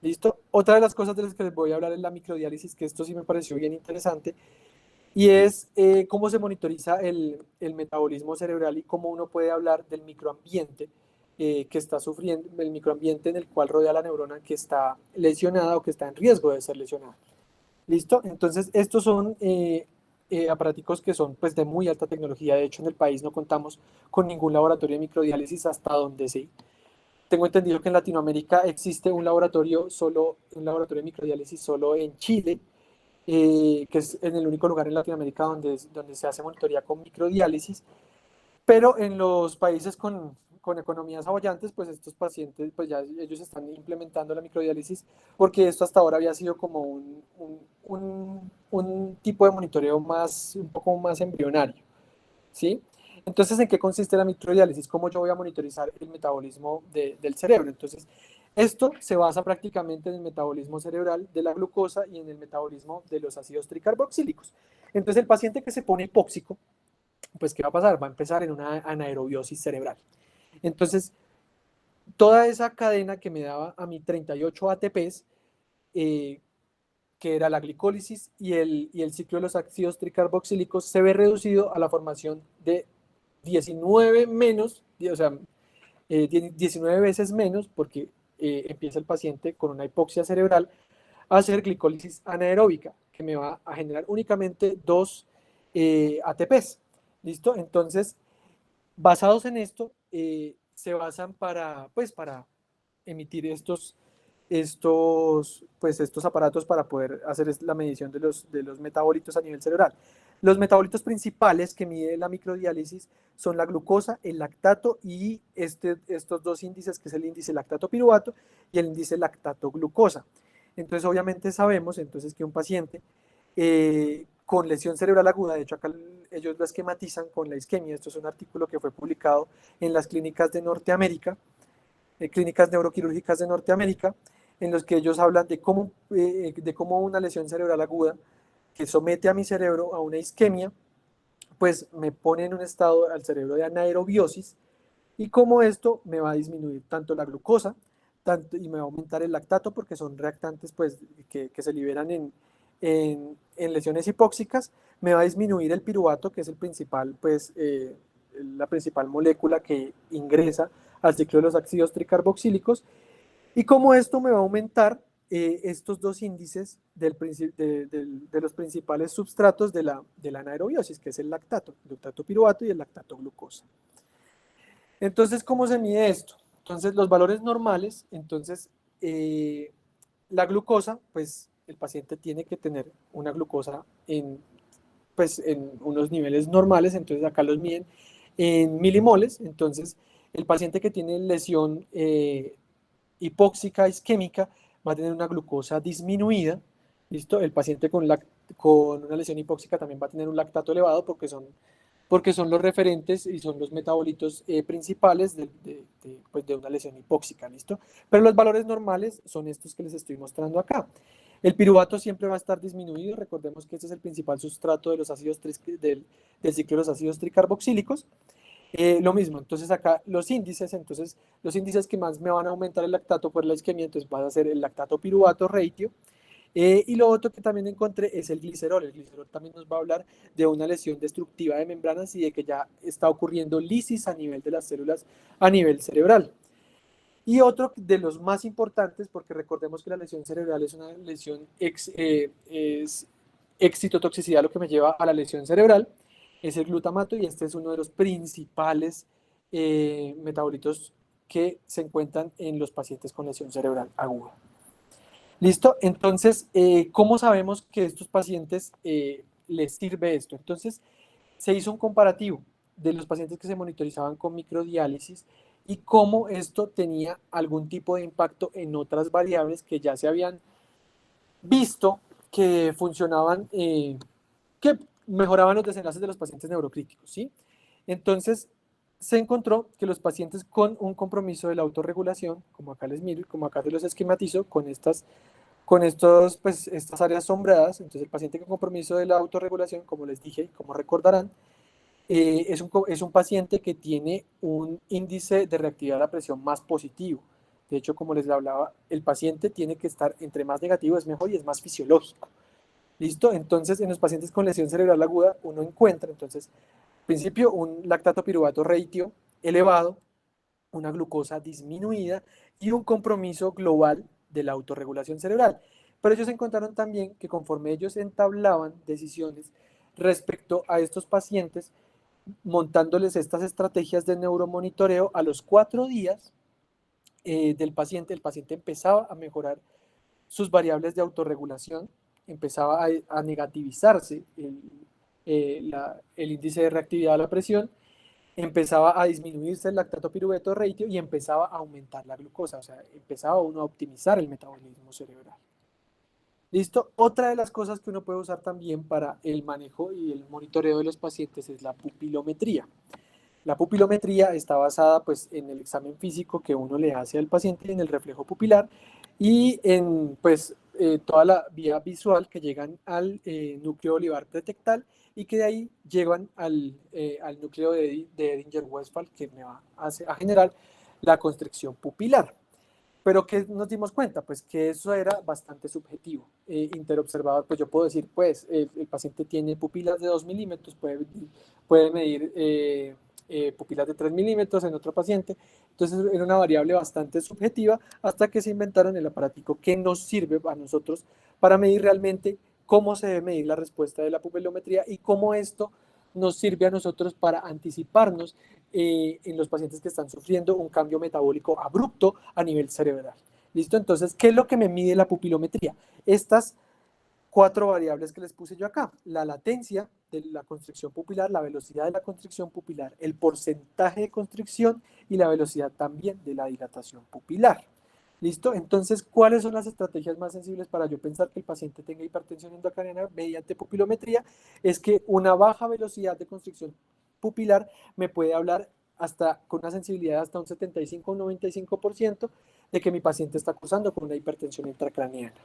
¿Listo? Otra de las cosas de las que les voy a hablar es la microdiálisis, que esto sí me pareció bien interesante, y es cómo se monitoriza el metabolismo cerebral y cómo uno puede hablar del microambiente que está sufriendo, el microambiente en el cual rodea la neurona que está lesionada o que está en riesgo de ser lesionada. ¿Listo? Entonces, estos son aparaticos que son pues, de muy alta tecnología. De hecho, en el país no contamos con ningún laboratorio de microdiálisis hasta donde sí. Tengo entendido que en Latinoamérica existe un laboratorio de microdiálisis solo en Chile, que es en el único lugar en Latinoamérica donde se hace monitoría con microdiálisis, pero en los países con economías abollantes, pues estos pacientes, pues ya ellos están implementando la microdiálisis, porque esto hasta ahora había sido como un tipo de monitoreo un poco más embrionario, ¿sí? Entonces, ¿en qué consiste la microdiálisis? ¿Cómo yo voy a monitorizar el metabolismo del cerebro? Entonces, esto se basa prácticamente en el metabolismo cerebral de la glucosa y en el metabolismo de los ácidos tricarboxílicos. Entonces, el paciente que se pone hipóxico, pues, ¿qué va a pasar? Va a empezar en una anaerobiosis cerebral. Entonces, toda esa cadena que me daba a mí 38 ATPs, que era la glicólisis y el ciclo de los ácidos tricarboxílicos, se ve reducido a la formación de 19 menos, o sea, 19 veces menos, porque empieza el paciente con una hipoxia cerebral a hacer glicólisis anaeróbica, que me va a generar únicamente 2 ATPs. ¿Listo? Entonces, basados en esto, se basan para emitir estos aparatos para poder hacer la medición de los metabolitos a nivel cerebral. Los metabolitos principales que mide la microdiálisis son la glucosa, el lactato y estos dos índices, que es el índice lactato-piruvato y el índice lactato-glucosa. Entonces, obviamente sabemos entonces que un paciente con lesión cerebral aguda, de hecho acá ellos lo esquematizan con la isquemia, esto es un artículo que fue publicado en las clínicas de Norteamérica, clínicas neuroquirúrgicas de Norteamérica, en los que ellos hablan de cómo una lesión cerebral aguda que somete a mi cerebro a una isquemia pues me pone en un estado al cerebro de anaerobiosis, y como esto me va a disminuir tanto la glucosa, tanto, y me va a aumentar el lactato, porque son reactantes pues, que se liberan en lesiones hipóxicas, me va a disminuir el piruvato, que es el principal, pues, la principal molécula que ingresa al ciclo de los ácidos tricarboxílicos, y como esto me va a aumentar estos dos índices de los principales substratos de la anaerobiosis, que es el lactato piruvato y el lactato glucosa. Entonces, ¿cómo se mide esto? Entonces, los valores normales, entonces, la glucosa, pues el paciente tiene que tener una glucosa pues, en unos niveles normales, entonces acá los miden en milimoles, entonces el paciente que tiene lesión hipóxica isquémica va a tener una glucosa disminuida, ¿listo? El paciente con una lesión hipóxica también va a tener un lactato elevado porque son los referentes y son los metabolitos principales pues de una lesión hipóxica, ¿listo? Pero los valores normales son estos que les estoy mostrando acá. El piruvato siempre va a estar disminuido, recordemos que este es el principal sustrato de los ácidos del ciclo de los ácidos tricarboxílicos. Lo mismo, entonces acá entonces los índices que más me van a aumentar el lactato por la isquemia, entonces va a ser el lactato piruvato ratio. Y lo otro que también encontré es el glicerol. El glicerol también nos va a hablar de una lesión destructiva de membranas y de que ya está ocurriendo lisis a nivel de las células, a nivel cerebral. Y otro de los más importantes, porque recordemos que la lesión cerebral es una lesión es excitotoxicidad, lo que me lleva a la lesión cerebral, es el glutamato, y este es uno de los principales metabolitos que se encuentran en los pacientes con lesión cerebral aguda. ¿Listo? Entonces, ¿cómo sabemos que a estos pacientes les sirve esto? Entonces, se hizo un comparativo de los pacientes que se monitorizaban con microdiálisis y cómo esto tenía algún tipo de impacto en otras variables que ya se habían visto que funcionaban, que mejoraban los desenlaces de los pacientes neurocríticos, ¿sí? Entonces, se encontró que los pacientes con un compromiso de la autorregulación, como acá les miro, como acá se los esquematizo, pues, estas áreas sombreadas, entonces el paciente con compromiso de la autorregulación, como les dije, como recordarán, es un paciente que tiene un índice de reactividad a la presión más positivo. De hecho, como les hablaba, el paciente tiene que estar entre más negativo es mejor y es más fisiológico. ¿Listo? Entonces, en los pacientes con lesión cerebral aguda, uno encuentra, entonces, en principio, un lactato piruvato ratio elevado, una glucosa disminuida y un compromiso global de la autorregulación cerebral. Pero ellos encontraron también que conforme ellos entablaban decisiones respecto a estos pacientes, montándoles estas estrategias de neuromonitoreo, a los 4 días del paciente, el paciente empezaba a mejorar sus variables de autorregulación, empezaba a negativizarse el índice de reactividad a la presión, empezaba a disminuirse el lactato piruvato ratio y empezaba a aumentar la glucosa, o sea, empezaba uno a optimizar el metabolismo cerebral. ¿Listo? Otra de las cosas que uno puede usar también para el manejo y el monitoreo de los pacientes es la pupilometría. La pupilometría está basada pues, en el examen físico que uno le hace al paciente, en el reflejo pupilar y en pues, toda la vía visual que llegan al núcleo olivar pretectal y que de ahí llegan al núcleo de Edinger-Westphal, que me va a generar la constricción pupilar. Pero ¿qué nos dimos cuenta? Pues que eso era bastante subjetivo. Interobservador, pues yo puedo decir, pues el paciente tiene pupilas de 2 milímetros, puede medir pupilas de 3 milímetros en otro paciente. Entonces era una variable bastante subjetiva hasta que se inventaron el aparatico que nos sirve a nosotros para medir realmente cómo se debe medir la respuesta de la pupilometría y cómo esto nos sirve a nosotros para anticiparnos en los pacientes que están sufriendo un cambio metabólico abrupto a nivel cerebral. ¿Listo? Entonces, ¿qué es lo que me mide la pupilometría? Estas 4 variables que les puse yo acá: la latencia de la constricción pupilar, la velocidad de la constricción pupilar, el porcentaje de constricción y la velocidad también de la dilatación pupilar. ¿Listo? Entonces, ¿cuáles son las estrategias más sensibles para yo pensar que el paciente tenga hipertensión endocrinal mediante pupilometría? Es que una baja velocidad de constricción pupilar me puede hablar hasta con una sensibilidad hasta un 75 o 95% de que mi paciente está cursando con una hipertensión intracraneana.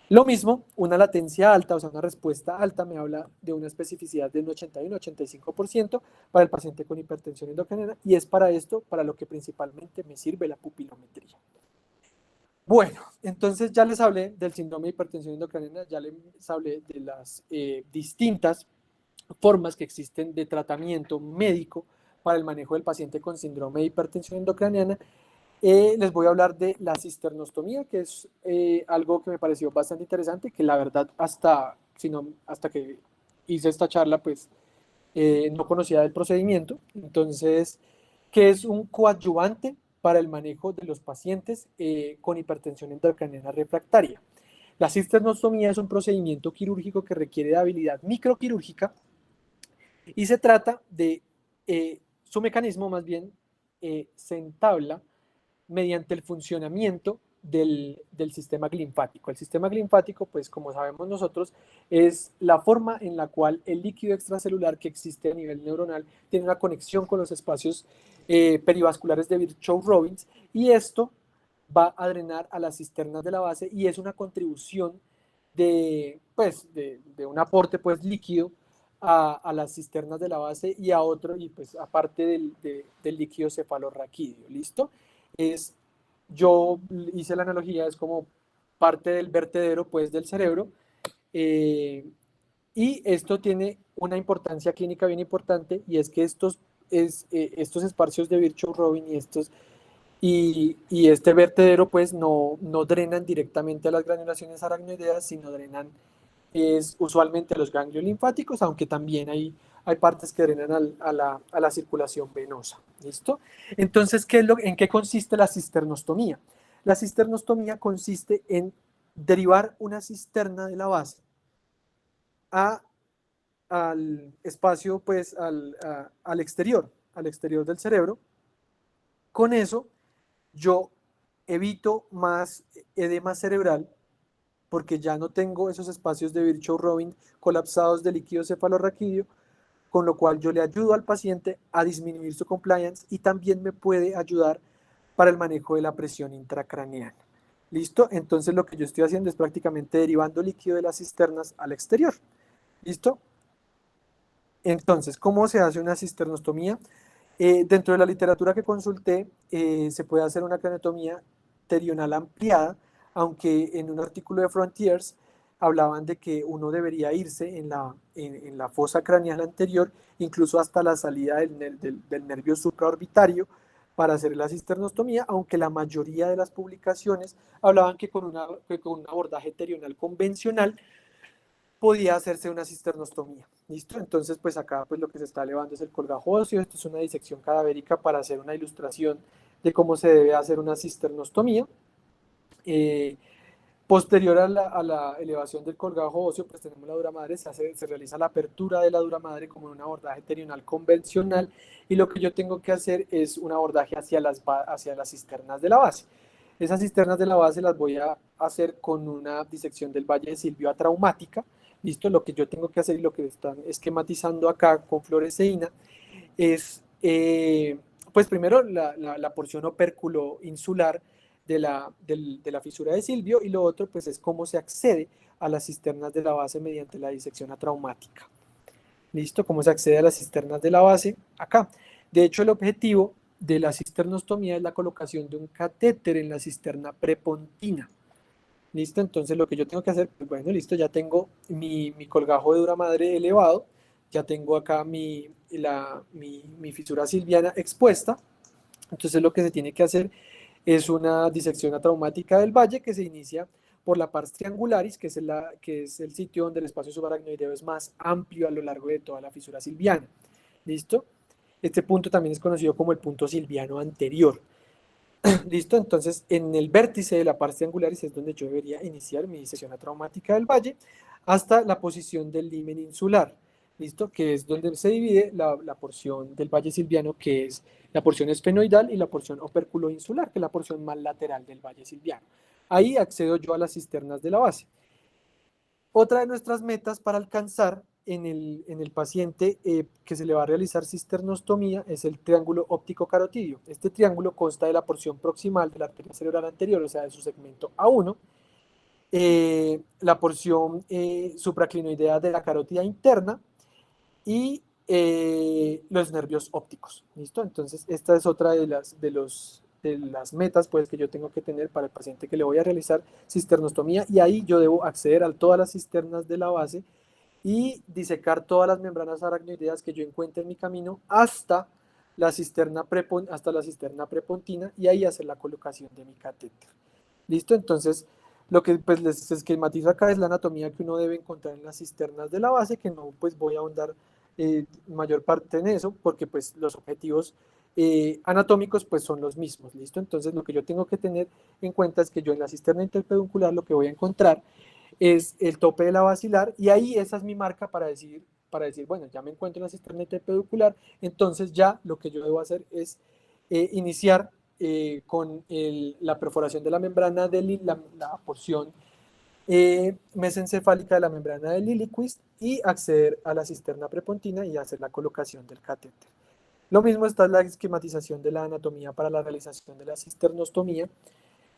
Lo mismo, una latencia alta, o sea, una respuesta alta, me habla de una especificidad de un 81-85% para el paciente con hipertensión endocrinal, y es para esto para lo que principalmente me sirve la pupilometría. Bueno, entonces ya les hablé del síndrome de hipertensión endocrinal, ya les hablé de las distintas formas que existen de tratamiento médico para el manejo del paciente con síndrome de hipertensión endocrinal. Les voy a hablar de la cisternostomía, que es algo que me pareció bastante interesante, que la verdad hasta que hice esta charla, pues no conocía del procedimiento. Entonces, que es un coadyuvante para el manejo de los pacientes con hipertensión intracraniana refractaria. La cisternostomía es un procedimiento quirúrgico que requiere de habilidad microquirúrgica y se trata de, su mecanismo más bien se entabla mediante el funcionamiento del sistema linfático. El sistema linfático, pues como sabemos nosotros, es la forma en la cual el líquido extracelular que existe a nivel neuronal tiene una conexión con los espacios perivasculares de Virchow-Robbins, y esto va a drenar a las cisternas de la base y es una contribución de un aporte pues líquido a las cisternas de la base y a otro, y pues aparte del líquido cefalorraquídeo, ¿listo? Es, yo hice la analogía, es como parte del vertedero pues del cerebro, eh, y esto tiene una importancia clínica bien importante, y es que estos espacios de Virchow-Robin y este vertedero pues no drenan directamente a las granulaciones aracnoideas, sino drenan usualmente a los ganglios linfáticos, aunque también hay partes que drenan a la circulación venosa. ¿Listo? Entonces, ¿en qué consiste la cisternostomía? La cisternostomía consiste en derivar una cisterna de la base a, al espacio, pues al exterior del cerebro. Con eso, yo evito más edema cerebral, porque ya no tengo esos espacios de Virchow-Robin colapsados de líquido cefalorraquídeo, con lo cual yo le ayudo al paciente a disminuir su compliance y también me puede ayudar para el manejo de la presión intracraneal. ¿Listo? Entonces lo que yo estoy haciendo es prácticamente derivando líquido de las cisternas al exterior. ¿Listo? Entonces, ¿cómo se hace una cisternostomía? Dentro de la literatura que consulté, se puede hacer una craniotomía terional ampliada, aunque en un artículo de Frontiers hablaban de que uno debería irse en la fosa craneal anterior, incluso hasta la salida del nervio supraorbitario, para hacer la cisternostomía, aunque la mayoría de las publicaciones hablaban que con un abordaje terional convencional podía hacerse una cisternostomía. ¿Listo? Entonces, pues acá pues lo que se está elevando es el colgajo óseo. Esto es una disección cadavérica para hacer una ilustración de cómo se debe hacer una cisternostomía. Eh, Posterior a la elevación del colgajo óseo, pues tenemos la dura madre, se realiza la apertura de la dura madre como en un abordaje terional convencional, y lo que yo tengo que hacer es un abordaje hacia las cisternas de la base. Esas cisternas de la base las voy a hacer con una disección del valle de Silvio atraumática. Listo, lo que yo tengo que hacer y lo que están esquematizando acá con fluoresceína es, pues primero la porción opérculo insular de la fisura de Silvio, y lo otro pues es cómo se accede a las cisternas de la base mediante la disección atraumática. ¿Listo? ¿Cómo se accede a las cisternas de la base? Acá. De hecho, el objetivo de la cisternostomía es la colocación de un catéter en la cisterna prepontina. ¿Listo? Entonces lo que yo tengo que hacer, pues bueno, listo, ya tengo mi colgajo de dura madre elevado, ya tengo acá mi fisura silviana expuesta. Entonces lo que se tiene que hacer es una disección atraumática del valle, que se inicia por la pars triangularis, que es el sitio donde el espacio subaracnoideo es más amplio a lo largo de toda la fisura silviana. ¿Listo? Este punto también es conocido como el punto silviano anterior. ¿Listo? Entonces, en el vértice de la pars triangularis es donde yo debería iniciar mi disección atraumática del valle, hasta la posición del limen insular. ¿Listo? Que es donde se divide la porción del valle silviano, que es la porción esfenoidal, y la porción opérculo insular, que es la porción más lateral del valle silviano. Ahí accedo yo a las cisternas de la base. Otra de nuestras metas para alcanzar en el paciente que se le va a realizar cisternostomía es el triángulo óptico carotidio. Este triángulo consta de la porción proximal de la arteria cerebral anterior, o sea, de su segmento A1, la porción supraclinoidea de la carótida interna y los nervios ópticos. ¿Listo? Entonces, esta es otra de las metas pues, que yo tengo que tener para el paciente que le voy a realizar cisternostomía, y ahí yo debo acceder a todas las cisternas de la base y disecar todas las membranas aracnoideas que yo encuentre en mi camino hasta la cisterna prepontina, y ahí hacer la colocación de mi catéter. ¿Listo? Entonces, lo que pues, les esquematizo acá es la anatomía que uno debe encontrar en las cisternas de la base, que no pues, voy a ahondar mayor parte en eso, porque pues, los objetivos anatómicos pues, son los mismos. ¿Listo? Entonces, lo que yo tengo que tener en cuenta es que yo en la cisterna interpeduncular lo que voy a encontrar es el tope de la basilar, y ahí esa es mi marca para decir, bueno, ya me encuentro en la cisterna interpeducular, entonces ya lo que yo debo hacer es iniciar con la perforación de la membrana de la porción mesencefálica de la membrana del Lilliquist, y acceder a la cisterna prepontina y hacer la colocación del catéter. Lo mismo está la esquematización de la anatomía para la realización de la cisternostomía.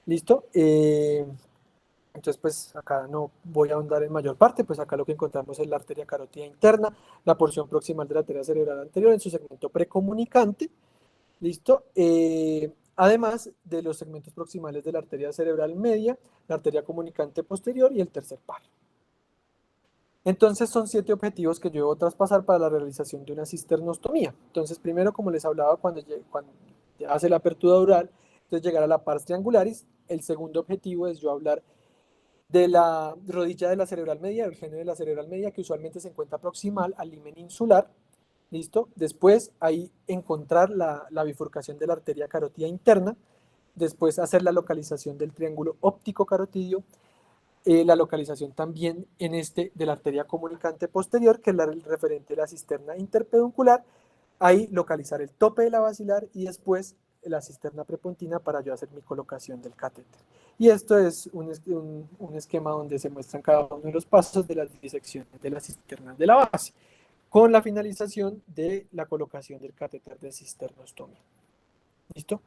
¿Listo? Entonces, pues acá no voy a ahondar en mayor parte, pues acá lo que encontramos es la arteria carótida interna, la porción proximal de la arteria cerebral anterior en su segmento precomunicante, ¿listo? Además de los segmentos proximales de la arteria cerebral media, la arteria comunicante posterior y el tercer par. Entonces son 7 objetivos que yo debo traspasar para la realización de una cisternostomía. Entonces primero, como les hablaba, cuando hace la apertura dural, entonces llegar a la pars triangularis. El segundo objetivo es yo hablar de la rodilla de la cerebral media, el genio de la cerebral media, que usualmente se encuentra proximal al limen insular. ¿Listo? Después ahí encontrar la bifurcación de la arteria carótida interna. Después hacer la localización del triángulo óptico carotidio. La localización también en de la arteria comunicante posterior, que es la referente de la cisterna interpeduncular. Ahí localizar el tope de la basilar y después la cisterna prepontina para yo hacer mi colocación del catéter. Y esto es un esquema donde se muestran cada uno de los pasos de las disecciones de las cisternas de la base, con la finalización de la colocación del catéter de cisternostomía. ¿Listo?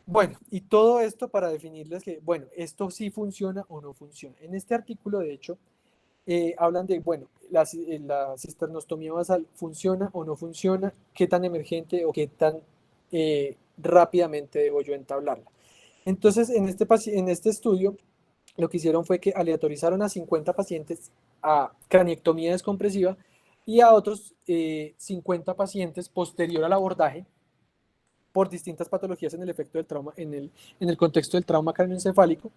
Bueno, y todo esto para definirles que, bueno, esto sí funciona o no funciona. En este artículo, de hecho, hablan de, bueno, la cisternostomía basal funciona o no funciona, qué tan emergente o qué tan rápidamente debo yo entablarla. Entonces, en este estudio, lo que hicieron fue que aleatorizaron a 50 pacientes a craniectomía descompresiva y a otros 50 pacientes posterior al abordaje por distintas patologías en el efecto del trauma, en el contexto del trauma cráneoencefálico,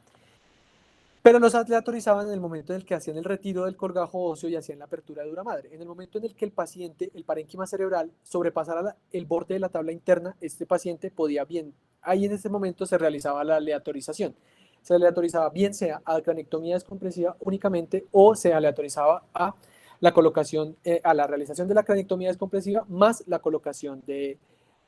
pero los aleatorizaban en el momento en el que hacían el retiro del colgajo óseo y hacían la apertura de dura madre. En el momento en el que el paciente, el parénquima cerebral, sobrepasara el borde de la tabla interna, este paciente podía bien, ahí en ese momento se realizaba la aleatorización. Se aleatorizaba bien sea a cranectomía descompresiva únicamente, o se aleatorizaba a la colocación, a la realización de la cranectomía descompresiva más la colocación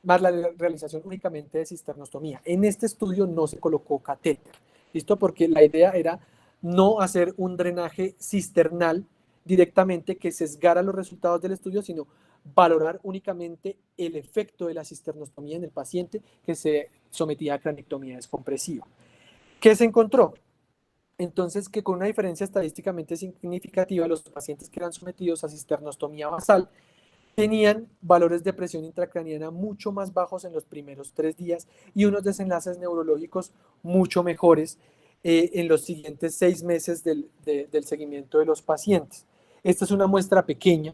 más la realización únicamente de cisternostomía. En este estudio no se colocó catéter. ¿Listo? Porque la idea era no hacer un drenaje cisternal directamente que sesgara los resultados del estudio, sino valorar únicamente el efecto de la cisternostomía en el paciente que se sometía a cranectomía descompresiva. ¿Qué se encontró? Entonces, que con una diferencia estadísticamente significativa, los pacientes que eran sometidos a cisternostomía basal tenían valores de presión intracraniana mucho más bajos en los primeros 3 días y unos desenlaces neurológicos mucho mejores en los siguientes 6 meses del seguimiento de los pacientes. Esta es una muestra pequeña.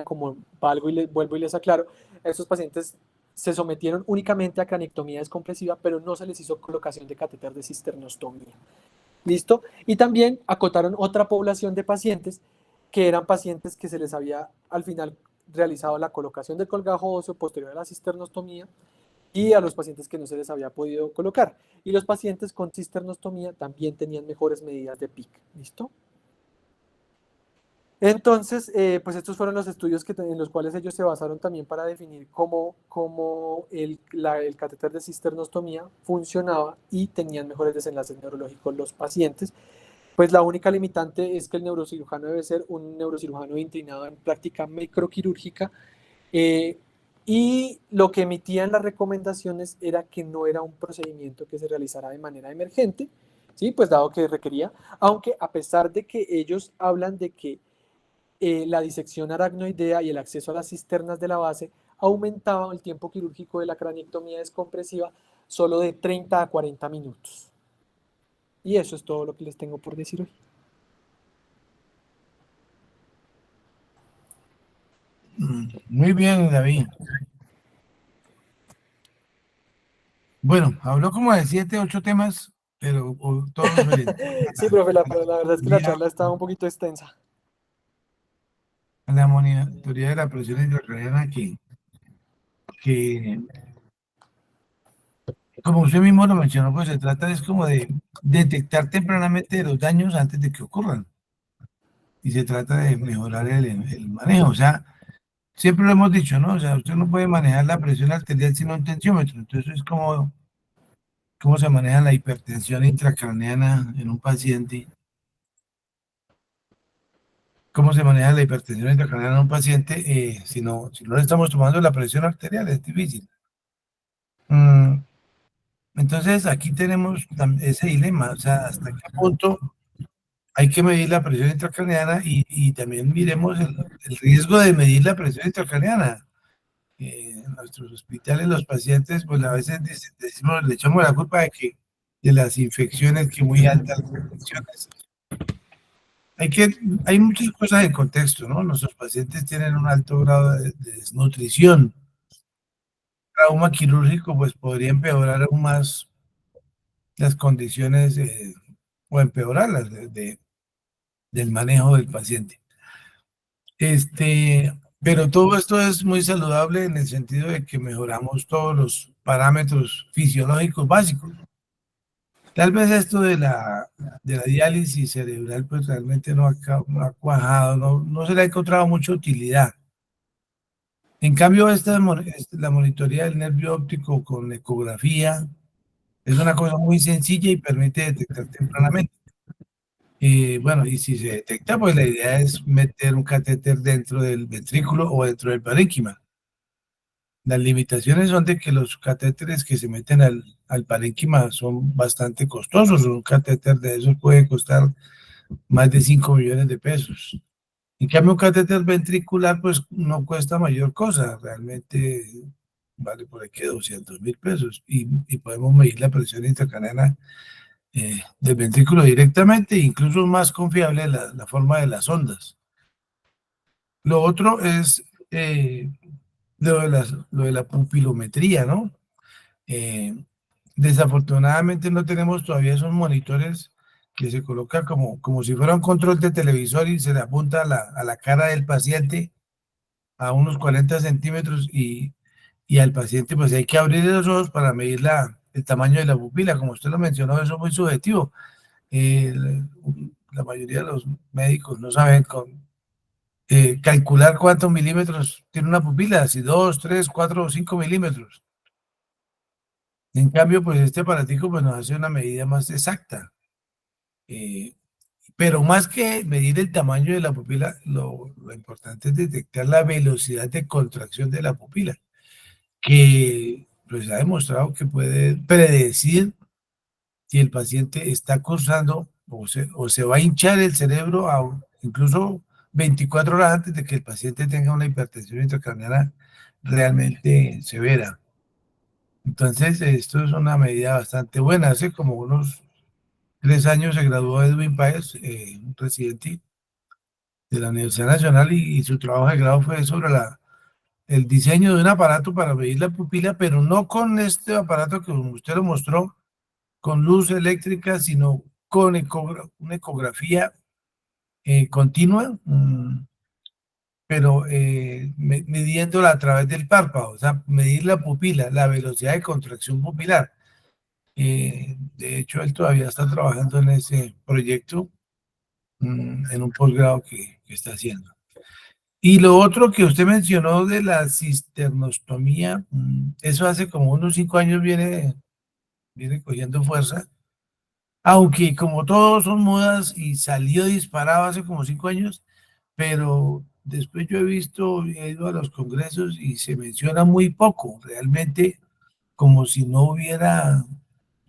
Como vuelvo y les aclaro, estos pacientes se sometieron únicamente a cranectomía descompresiva, pero no se les hizo colocación de catéter de cisternostomía. ¿Listo? Y también acotaron otra población de pacientes que eran pacientes que se les había al final realizado la colocación del colgajo óseo posterior a la cisternostomía, y a los pacientes que no se les había podido colocar. Y los pacientes con cisternostomía también tenían mejores medidas de PIC. ¿Listo? Entonces, pues estos fueron los estudios en los cuales ellos se basaron también para definir cómo el catéter de cisternostomía funcionaba y tenían mejores desenlaces neurológicos los pacientes. Pues la única limitante es que el neurocirujano debe ser un neurocirujano inclinado en práctica microquirúrgica, y lo que emitían las recomendaciones era que no era un procedimiento que se realizara de manera emergente, Sí, pues dado que requería, aunque a pesar de que ellos hablan de que la disección aracnoidea y el acceso a las cisternas de la base aumentaban el tiempo quirúrgico de la craniectomía descompresiva solo de 30 a 40 minutos. Y eso es todo lo que les tengo por decir hoy. Muy bien, David. Bueno, habló como de 7, 8 temas, pero todos referentes Sí, profe, la verdad es que la a charla estaba un poquito extensa. la monitoría de la presión intracraniana que, como usted mismo lo mencionó, pues se trata es como de detectar tempranamente los daños antes de que ocurran. Y se trata de mejorar el manejo. O sea, siempre lo hemos dicho, ¿no? O sea, usted no puede manejar la presión arterial sin un tensiómetro. Entonces es como cómo se maneja la hipertensión intracraneana en un paciente, cómo se maneja la hipertensión intracraneana en un paciente si no le estamos tomando la presión arterial, es difícil. Mm, entonces aquí tenemos ese dilema, o sea, hasta qué punto hay que medir la presión intracraneana y también miremos el riesgo de medir la presión intracraneana. En nuestros hospitales los pacientes, pues a veces decimos, le echamos la culpa de las infecciones, que muy altas las infecciones. Hay muchas cosas en contexto, ¿no? Nuestros pacientes tienen un alto grado de desnutrición. Trauma quirúrgico, pues podría empeorar aún más las condiciones o empeorarlas del manejo del paciente. Pero todo esto es muy saludable en el sentido de que mejoramos todos los parámetros fisiológicos básicos. Tal vez esto de la diálisis cerebral, pues realmente no ha cuajado, no se le ha encontrado mucha utilidad. En cambio, la monitoría del nervio óptico con ecografía es una cosa muy sencilla y permite detectar tempranamente. Bueno, y si se detecta, pues la idea es meter un catéter dentro del ventrículo o dentro del parénquima. Las limitaciones son de que los catéteres que se meten al parénquima son bastante costosos. Un catéter de esos puede costar más de 5 millones de pesos. En cambio, un catéter ventricular, pues no cuesta mayor cosa, realmente vale por aquí 200.000 pesos y podemos medir la presión intracraniana del ventrículo directamente, incluso más confiable la forma de las ondas. Lo otro es lo de la pupilometría, ¿no? Eh, Desafortunadamente no tenemos todavía esos monitores que se colocan como si fuera un control de televisor y se le apunta a la cara del paciente a unos 40 centímetros y al paciente pues hay que abrir los ojos para medir el tamaño de la pupila. Como usted lo mencionó, eso es muy subjetivo. Eh, la mayoría de los médicos no saben calcular cuántos milímetros tiene una pupila, si 2, 3, 4 o 5 milímetros. En cambio, pues este aparatico pues, nos hace una medida más exacta. Eh, pero más que medir el tamaño de la pupila, lo importante es detectar la velocidad de contracción de la pupila, que pues ha demostrado que puede predecir si el paciente está cursando o se va a hinchar el cerebro incluso 24 horas antes de que el paciente tenga una hipertensión intracraniana realmente severa. Entonces, esto es una medida bastante buena. Hace como unos 3 años se graduó Edwin Páez, un residente de la Universidad Nacional, y su trabajo de grado fue sobre el diseño de un aparato para medir la pupila, pero no con este aparato que usted lo mostró, con luz eléctrica, sino con una ecografía continua, pero midiéndola a través del párpado, o sea, medir la pupila, la velocidad de contracción pupilar. De hecho, él todavía está trabajando en ese proyecto, en un posgrado que está haciendo. Y lo otro que usted mencionó de la cisternostomía, eso hace como unos 5 años viene cogiendo fuerza, aunque como todos son modas y salió disparado hace como 5 años, pero después yo he ido a los congresos y se menciona muy poco, realmente como si no hubiera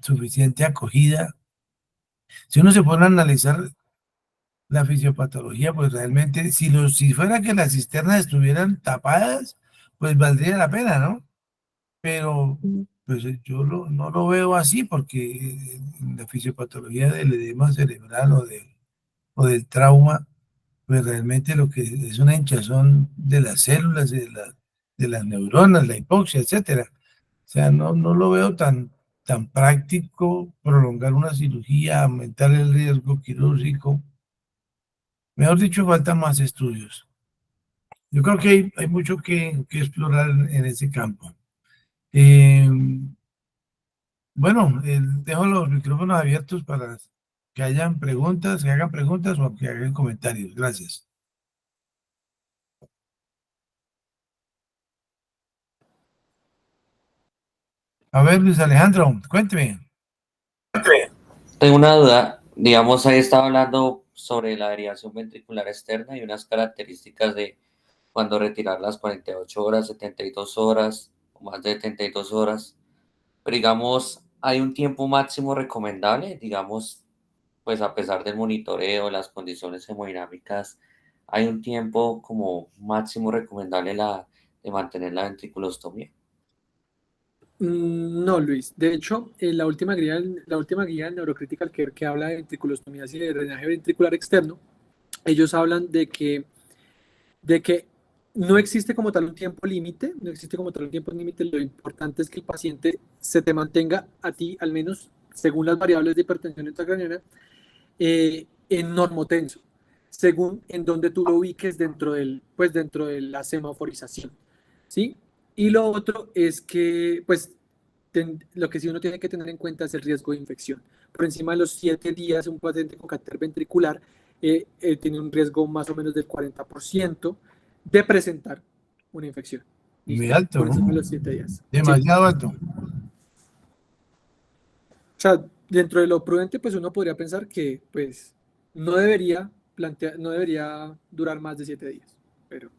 suficiente acogida Si uno se pone a analizar la fisiopatología, pues realmente, si fuera que las cisternas estuvieran tapadas, pues valdría la pena, ¿no? Pero pues yo no lo veo así porque en la fisiopatología del edema cerebral o del trauma, pues realmente lo que es una hinchazón de las células, de las neuronas, la hipoxia, etcétera. O sea, no lo veo tan práctico prolongar una cirugía, aumentar el riesgo quirúrgico. Mejor dicho, faltan más estudios. Yo creo que hay mucho que explorar en ese campo. Eh, bueno, dejo los micrófonos abiertos para que hayan preguntas, que hagan preguntas o que hagan comentarios. Gracias. A ver, Luis Alejandro, cuénteme. Tengo una duda, digamos, ahí estaba hablando sobre la derivación ventricular externa y unas características de cuando retirar las 48 horas, 72 horas o más de 72 horas. Pero digamos, hay un tiempo máximo recomendable, digamos, pues a pesar del monitoreo, las condiciones hemodinámicas, hay un tiempo como máximo recomendable de mantener la ventriculostomía. No, Luis. De hecho, la última guía del Neurocritical Care que habla de ventriculostomías y de drenaje ventricular externo, ellos hablan de que no existe como tal un tiempo límite, no existe como tal un tiempo límite, lo importante es que el paciente se te mantenga a ti, al menos según las variables de hipertensión intracraniana, en normotenso, según en donde tú lo ubiques dentro de la semaforización, ¿sí? Y lo otro es que, pues, lo que sí uno tiene que tener en cuenta es el riesgo de infección. Por encima de los 7 días, un paciente con catéter ventricular tiene un riesgo más o menos del 40% de presentar una infección. Muy ¿Listo? alto, Por ¿no? encima de los 7 días. Sí. Demasiado alto. O sea, dentro de lo prudente, pues uno podría pensar que pues no debería durar más de 7 días. Pero,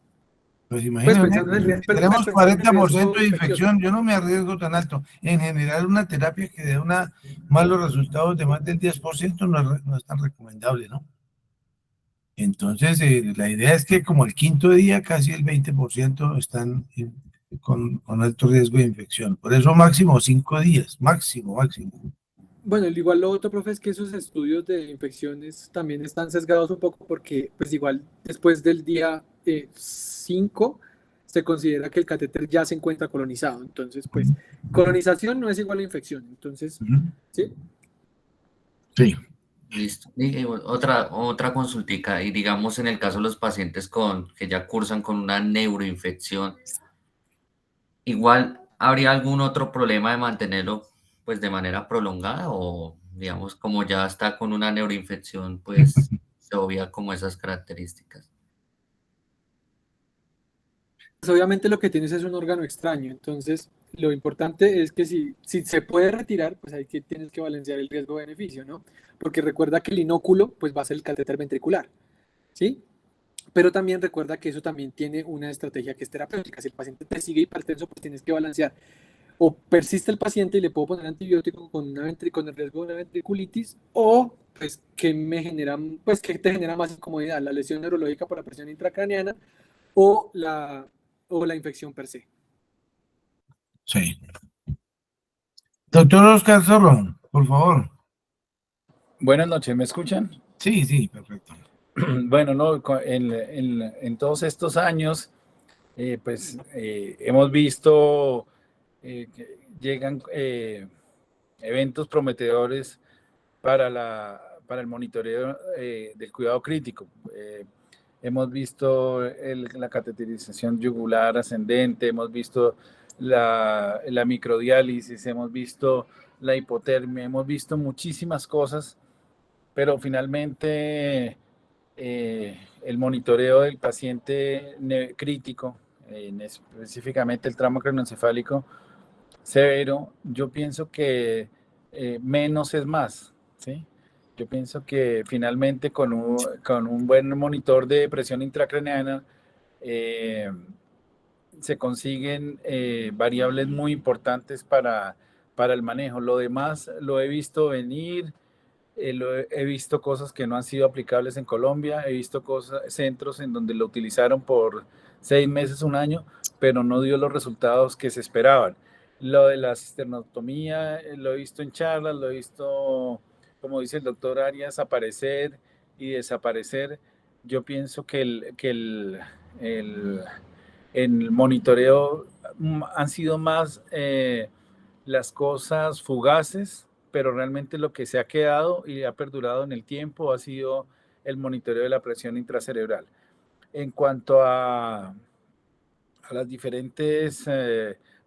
Pues pues imagínate, pensando en el, ries- pero, pues, tenemos pensando en el 40% riesgo de infeccioso. infección, yo no me arriesgo tan alto. En general, una terapia que dé malos resultados de más del 10% no es tan recomendable, ¿no? Entonces, la idea es que como el quinto día, casi el 20% están con alto riesgo de infección. Por eso máximo 5 días, máximo, máximo. Bueno, igual lo otro, profe, es que esos estudios de infecciones también están sesgados un poco porque, pues igual después del día 5 se considera que el catéter ya se encuentra colonizado. Entonces, pues, colonización no es igual a infección. Entonces, Ujú. ¿sí? Sí. Listo. Y otra consultica, y digamos en el caso de los pacientes que ya cursan con una neuroinfección, igual habría algún otro problema de mantenerlo pues de manera prolongada o digamos como ya está con una neuroinfección pues se obvia como esas características. Pues obviamente lo que tienes es un órgano extraño. Entonces, lo importante es que si se puede retirar, pues ahí que tienes que balancear el riesgo-beneficio, ¿no? Porque recuerda que el inóculo, pues va a ser el catéter ventricular, ¿sí? Pero también recuerda que eso también tiene una estrategia que es terapéutica. Si el paciente te sigue hipertenso, pues tienes que balancear. O persiste el paciente y le puedo poner antibiótico con el riesgo de una ventriculitis, o pues que te genera más incomodidad, la lesión neurológica por la presión intracraneana o la infección per se. Sí. Doctor Oscar Zorro, por favor. Buenas noches, ¿me escuchan? Sí, sí, perfecto. Bueno, no, en todos estos años, hemos visto que llegan eventos prometedores para el monitoreo del cuidado crítico. Hemos visto la cateterización yugular ascendente, hemos visto la microdiálisis, hemos visto la hipotermia, hemos visto muchísimas cosas, pero finalmente el monitoreo del paciente crítico, específicamente el trauma craneoencefálico severo, yo pienso que menos es más, ¿sí? Yo pienso que finalmente con un buen monitor de presión intracraneana eh, se consiguen variables muy importantes para el manejo. Lo demás lo he visto venir he visto cosas que no han sido aplicables en Colombia, he visto centros en donde lo utilizaron por 6 meses, un año, pero no dio los resultados que se esperaban. Lo de la cisternotomía, lo he visto en charlas, lo he visto, como dice el doctor Arias, aparecer y desaparecer. Yo pienso que el, el monitoreo han sido más las cosas fugaces, pero realmente lo que se ha quedado y ha perdurado en el tiempo ha sido el monitoreo de la presión intracerebral. En cuanto a las diferentes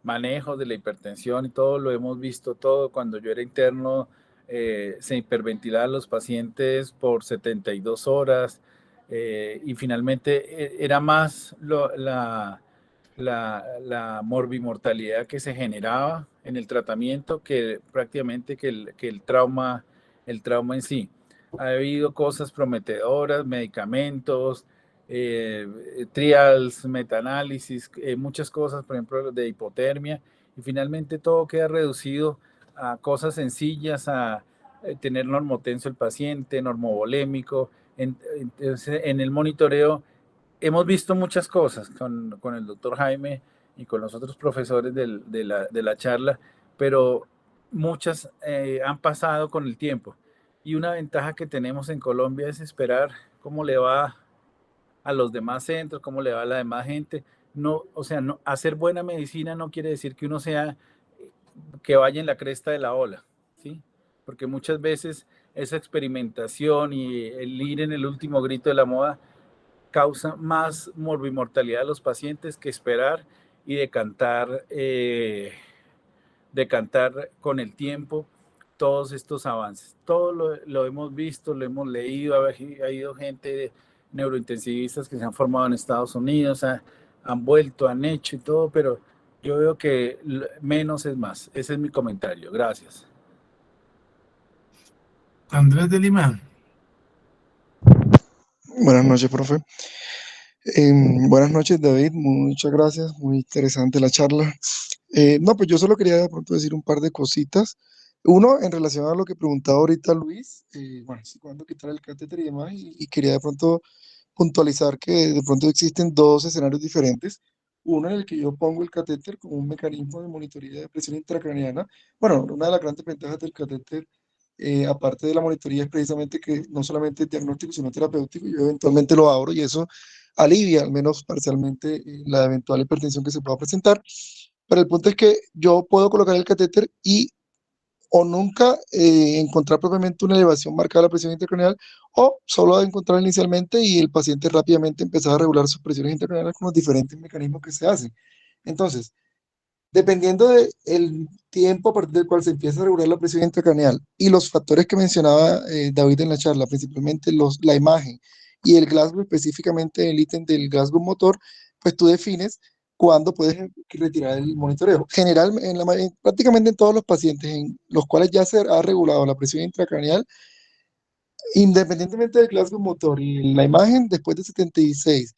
manejos de la hipertensión y todo, lo hemos visto todo. Cuando yo era interno, se hiperventilaban los pacientes por 72 horas y finalmente era más la morbimortalidad que se generaba en el tratamiento que prácticamente que el trauma en sí. Ha habido cosas prometedoras, medicamentos, trials, metaanálisis, muchas cosas, por ejemplo, de hipotermia, y finalmente todo queda reducido a cosas sencillas, a tener normotenso el paciente, normovolémico. Entonces, en el monitoreo hemos visto muchas cosas con el doctor Jaime y con los otros profesores de la charla, pero muchas han pasado con el tiempo. Y una ventaja que tenemos en Colombia es esperar cómo le va a los demás centros, cómo le va a la demás gente. No, o sea, no, hacer buena medicina no quiere decir que uno sea, que vaya en la cresta de la ola, ¿sí? Porque muchas veces esa experimentación y el ir en el último grito de la moda causa más morbimortalidad a los pacientes que esperar y decantar con el tiempo todos estos avances. Todo lo hemos visto, lo hemos leído, ha ido gente, neurointensivistas que se han formado en Estados Unidos, han vuelto, han hecho y todo, pero yo veo que menos es más. Ese es mi comentario. Gracias. Andrés de Lima. Buenas noches, profe. Buenas noches, David. Muchas gracias. Muy interesante la charla. No, pues yo solo quería de pronto decir un par de cositas. Uno, en relación a lo que preguntaba ahorita Luis, bueno, sí, cuándo quitar el catéter y demás, y quería de pronto puntualizar que de pronto existen dos escenarios diferentes. Uno en el que yo pongo el catéter como un mecanismo de monitoría de presión intracraneana. Bueno, una de las grandes ventajas del catéter, aparte de la monitoría, es precisamente que no solamente es diagnóstico, sino terapéutico. Yo eventualmente lo abro y eso alivia, al menos parcialmente, la eventual hipertensión que se pueda presentar. Pero el punto es que yo puedo colocar el catéter y o nunca encontrar propiamente una elevación marcada de la presión intracraneal, o solo encontrar inicialmente y el paciente rápidamente empezar a regular sus presiones intracraneales con los diferentes mecanismos que se hacen. Entonces, dependiendo del tiempo a partir del cual se empieza a regular la presión intracraneal y los factores que mencionaba David en la charla, principalmente la imagen y el Glasgow, específicamente el ítem del Glasgow motor, pues tú defines cuándo puedes retirar el monitoreo. Prácticamente en todos los pacientes en los cuales ya se ha regulado la presión intracraneal, independientemente del Glasgow motor y la imagen, después de 76,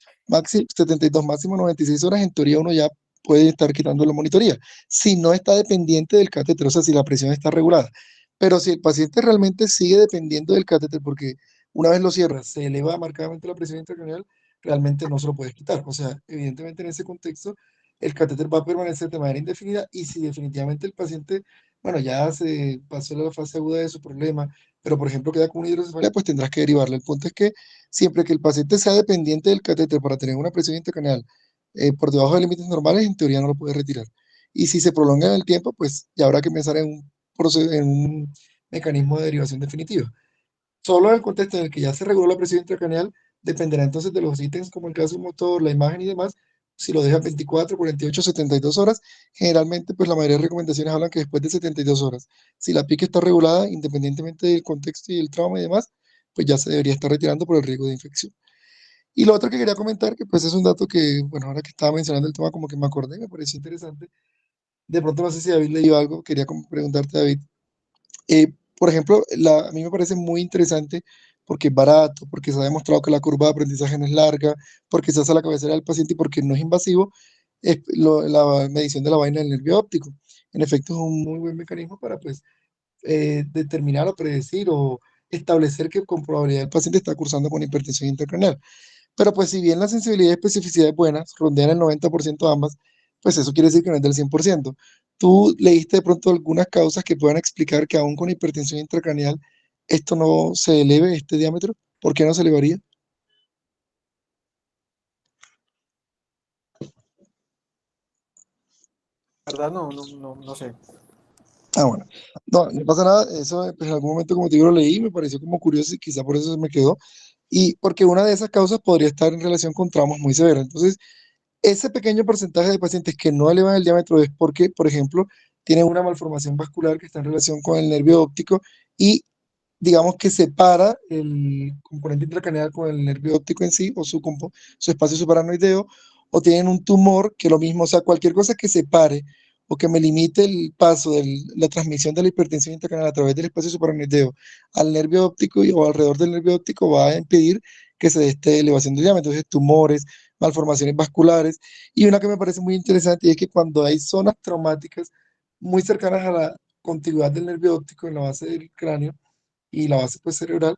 72, máximo 96 horas, en teoría uno ya puede estar quitando la monitoría, si no está dependiente del catéter, o sea, si la presión está regulada. Pero si el paciente realmente sigue dependiendo del catéter, porque una vez lo cierras, se eleva marcadamente la presión intracraneal, realmente no se lo puedes quitar. O sea, evidentemente en ese contexto, el catéter va a permanecer de manera indefinida, y si definitivamente el paciente, bueno, ya se pasó la fase aguda de su problema, pero por ejemplo queda con una hidrocefalia, pues tendrás que derivarle. El punto es que siempre que el paciente sea dependiente del catéter para tener una presión intracraneal por debajo de límites normales, en teoría no lo puede retirar. Y si se prolonga en el tiempo, pues ya habrá que pensar en un proceso, en un mecanismo de derivación definitiva. Solo en el contexto en el que ya se reguló la presión intracraneal, dependerá entonces de los ítems como el caso motor, la imagen y demás. Si lo dejan 24, 48, 72 horas, generalmente pues la mayoría de recomendaciones hablan que después de 72 horas, si la pique está regulada, independientemente del contexto y el trauma y demás, pues ya se debería estar retirando por el riesgo de infección. Y lo otro que quería comentar, que pues es un dato que, bueno, ahora que estaba mencionando el tema, como que me acordé, me pareció interesante. De pronto no sé si David leyó algo, quería preguntarte, David. Por ejemplo, a mí me parece muy interesante porque es barato, porque se ha demostrado que la curva de aprendizaje no es larga, porque se hace a la cabecera del paciente y porque no es invasivo, es la medición de la vaina del nervio óptico. En efecto, es un muy buen mecanismo para pues, determinar o predecir o establecer que con probabilidad el paciente está cursando con hipertensión intracraneal. Pero pues si bien la sensibilidad y especificidad es buena, rondean el 90% ambas, pues eso quiere decir que no es del 100%. ¿Tú leíste de pronto algunas causas que puedan explicar que aún con hipertensión intracraneal esto no se eleve, este diámetro? ¿Por qué no se elevaría? La verdad, no sé. Ah, bueno. No, no pasa nada. Eso pues, en algún momento, como te digo, lo leí, me pareció como curioso y quizá por eso se me quedó. Y porque una de esas causas podría estar en relación con traumas muy severos. Entonces, ese pequeño porcentaje de pacientes que no elevan el diámetro es porque, por ejemplo, tienen una malformación vascular que está en relación con el nervio óptico y digamos que separa el componente intracraneal con el nervio óptico en sí o su espacio subaracnoideo, o tienen un tumor que lo mismo, o sea, cualquier cosa que separe o que me limite el paso de la transmisión de la hipertensión intracraneal a través del espacio subaracnoideo al nervio óptico o alrededor del nervio óptico va a impedir que se dé esta elevación del diámetro. Entonces, tumores, malformaciones vasculares. Y una que me parece muy interesante y es que cuando hay zonas traumáticas muy cercanas a la continuidad del nervio óptico en la base del cráneo, y la base pues, cerebral,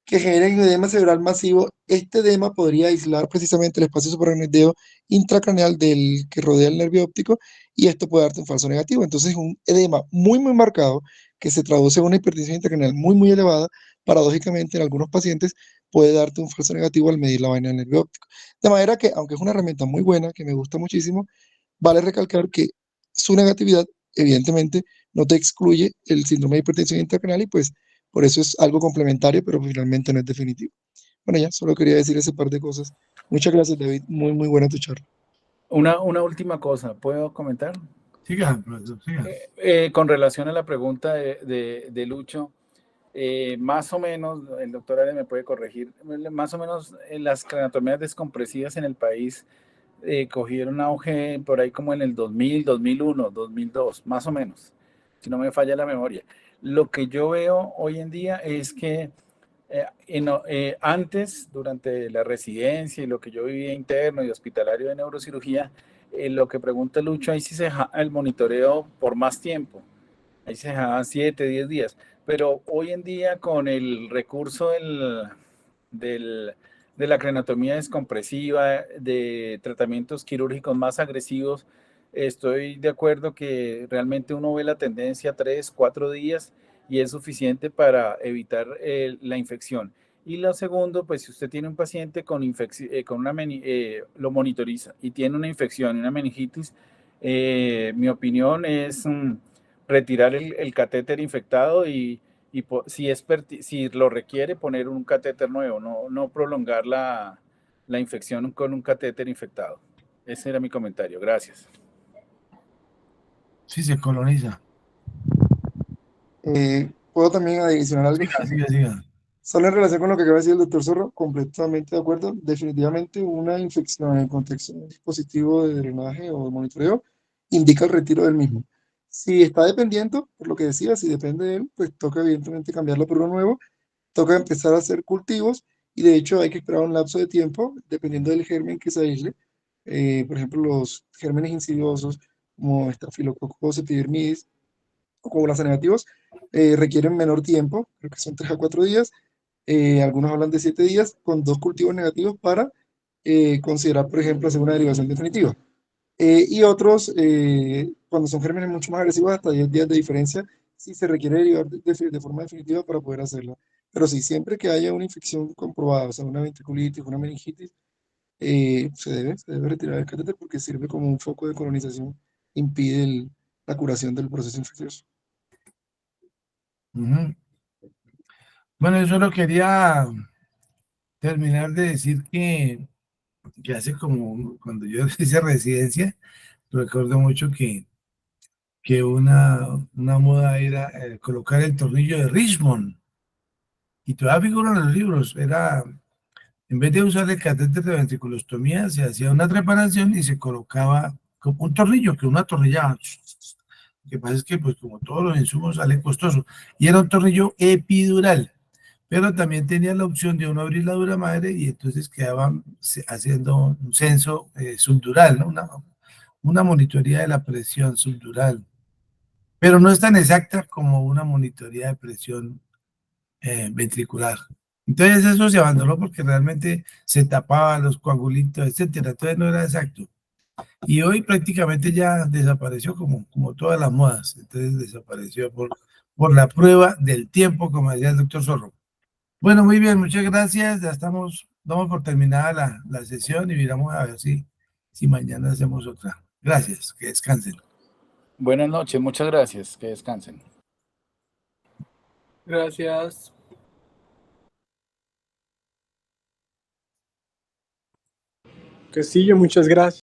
que generen edema cerebral masivo. Este edema podría aislar precisamente el espacio suprarrenal intracraneal del que rodea el nervio óptico y esto puede darte un falso negativo. Entonces, un edema muy, muy marcado que se traduce en una hipertensión intracraneal muy, muy elevada, paradójicamente en algunos pacientes puede darte un falso negativo al medir la vaina del nervio óptico. De manera que, aunque es una herramienta muy buena, que me gusta muchísimo, vale recalcar que su negatividad, evidentemente, no te excluye el síndrome de hipertensión intracraneal y pues por eso es algo complementario, pero finalmente no es definitivo. Bueno, ya, solo quería decir ese par de cosas. Muchas gracias, David. Muy, muy buena tu charla. Una última cosa, ¿puedo comentar? Siga, profesor, siga. Con relación a la pregunta de Lucho, más o menos, el doctor Ale me puede corregir, más o menos las craniotomías descompresivas en el país cogieron auge por ahí como en el 2000, 2001, 2002, más o menos, si no me falla la memoria. Lo que yo veo hoy en día es que antes, durante la residencia y lo que yo vivía interno y hospitalario de neurocirugía, lo que pregunta Lucho, ahí sí se deja el monitoreo por más tiempo. Ahí se dejaban 7, 10 días. Pero hoy en día, con el recurso del, de la crenotomía descompresiva, de tratamientos quirúrgicos más agresivos, estoy de acuerdo que realmente uno ve la tendencia 3, 4 días y es suficiente para evitar la infección. Y lo segundo, pues si usted tiene un paciente con infección, lo monitoriza y tiene una infección, una meningitis, mi opinión es retirar el catéter infectado y si lo requiere, poner un catéter nuevo, no prolongar la infección con un catéter infectado. Ese era mi comentario. Gracias. Sí, se coloniza. ¿Puedo también adicionar algo? Siga. Solo en relación con lo que acaba de decir el doctor Zorro, completamente de acuerdo. Definitivamente una infección en el contexto de un dispositivo de drenaje o de monitoreo indica el retiro del mismo. Si está dependiente, por lo que decía, si depende de él, pues toca evidentemente cambiarlo por uno nuevo, toca empezar a hacer cultivos y de hecho hay que esperar un lapso de tiempo dependiendo del germen que se aísle. Por ejemplo, los gérmenes insidiosos como Staphylococcus epidermidis o como las negativos requieren menor tiempo, creo que son 3 a 4 días. Algunos hablan de 7 días con 2 cultivos negativos para considerar, por ejemplo, hacer una derivación definitiva. Y otros, cuando son gérmenes mucho más agresivos, hasta 10 días de diferencia, si se requiere derivar de forma definitiva para poder hacerla. Pero sí, siempre que haya una infección comprobada, o sea, una ventriculitis, una meningitis, se debe retirar el catéter porque sirve como un foco de colonización, impide la curación del proceso infeccioso. Bueno, yo solo quería terminar de decir que hace como, cuando yo hice residencia, recuerdo mucho que una moda era colocar el tornillo de Richmond. Y todavía figuran en los libros, era, en vez de usar el catéter de ventriculostomía, se hacía una trepanación y se colocaba como un tornillo, que una atornillaba. Lo que pasa es que, pues, como todos los insumos, sale costoso. Y era un tornillo epidural, pero también tenía la opción de uno abrir la dura madre y entonces quedaban haciendo un censo subdural, ¿no? Una monitoría de la presión subdural, pero no es tan exacta como una monitoría de presión ventricular. Entonces eso se abandonó porque realmente se tapaba los coagulitos, etcétera. Entonces no era exacto. Y hoy prácticamente ya desapareció como todas las modas. Entonces desapareció por la prueba del tiempo, como decía el doctor Zorro. Bueno, muy bien, muchas gracias. Ya damos por terminada la sesión y miramos a ver si mañana hacemos otra. Gracias, que descansen. Buenas noches, muchas gracias. Que descansen. Gracias. Castillo, muchas gracias.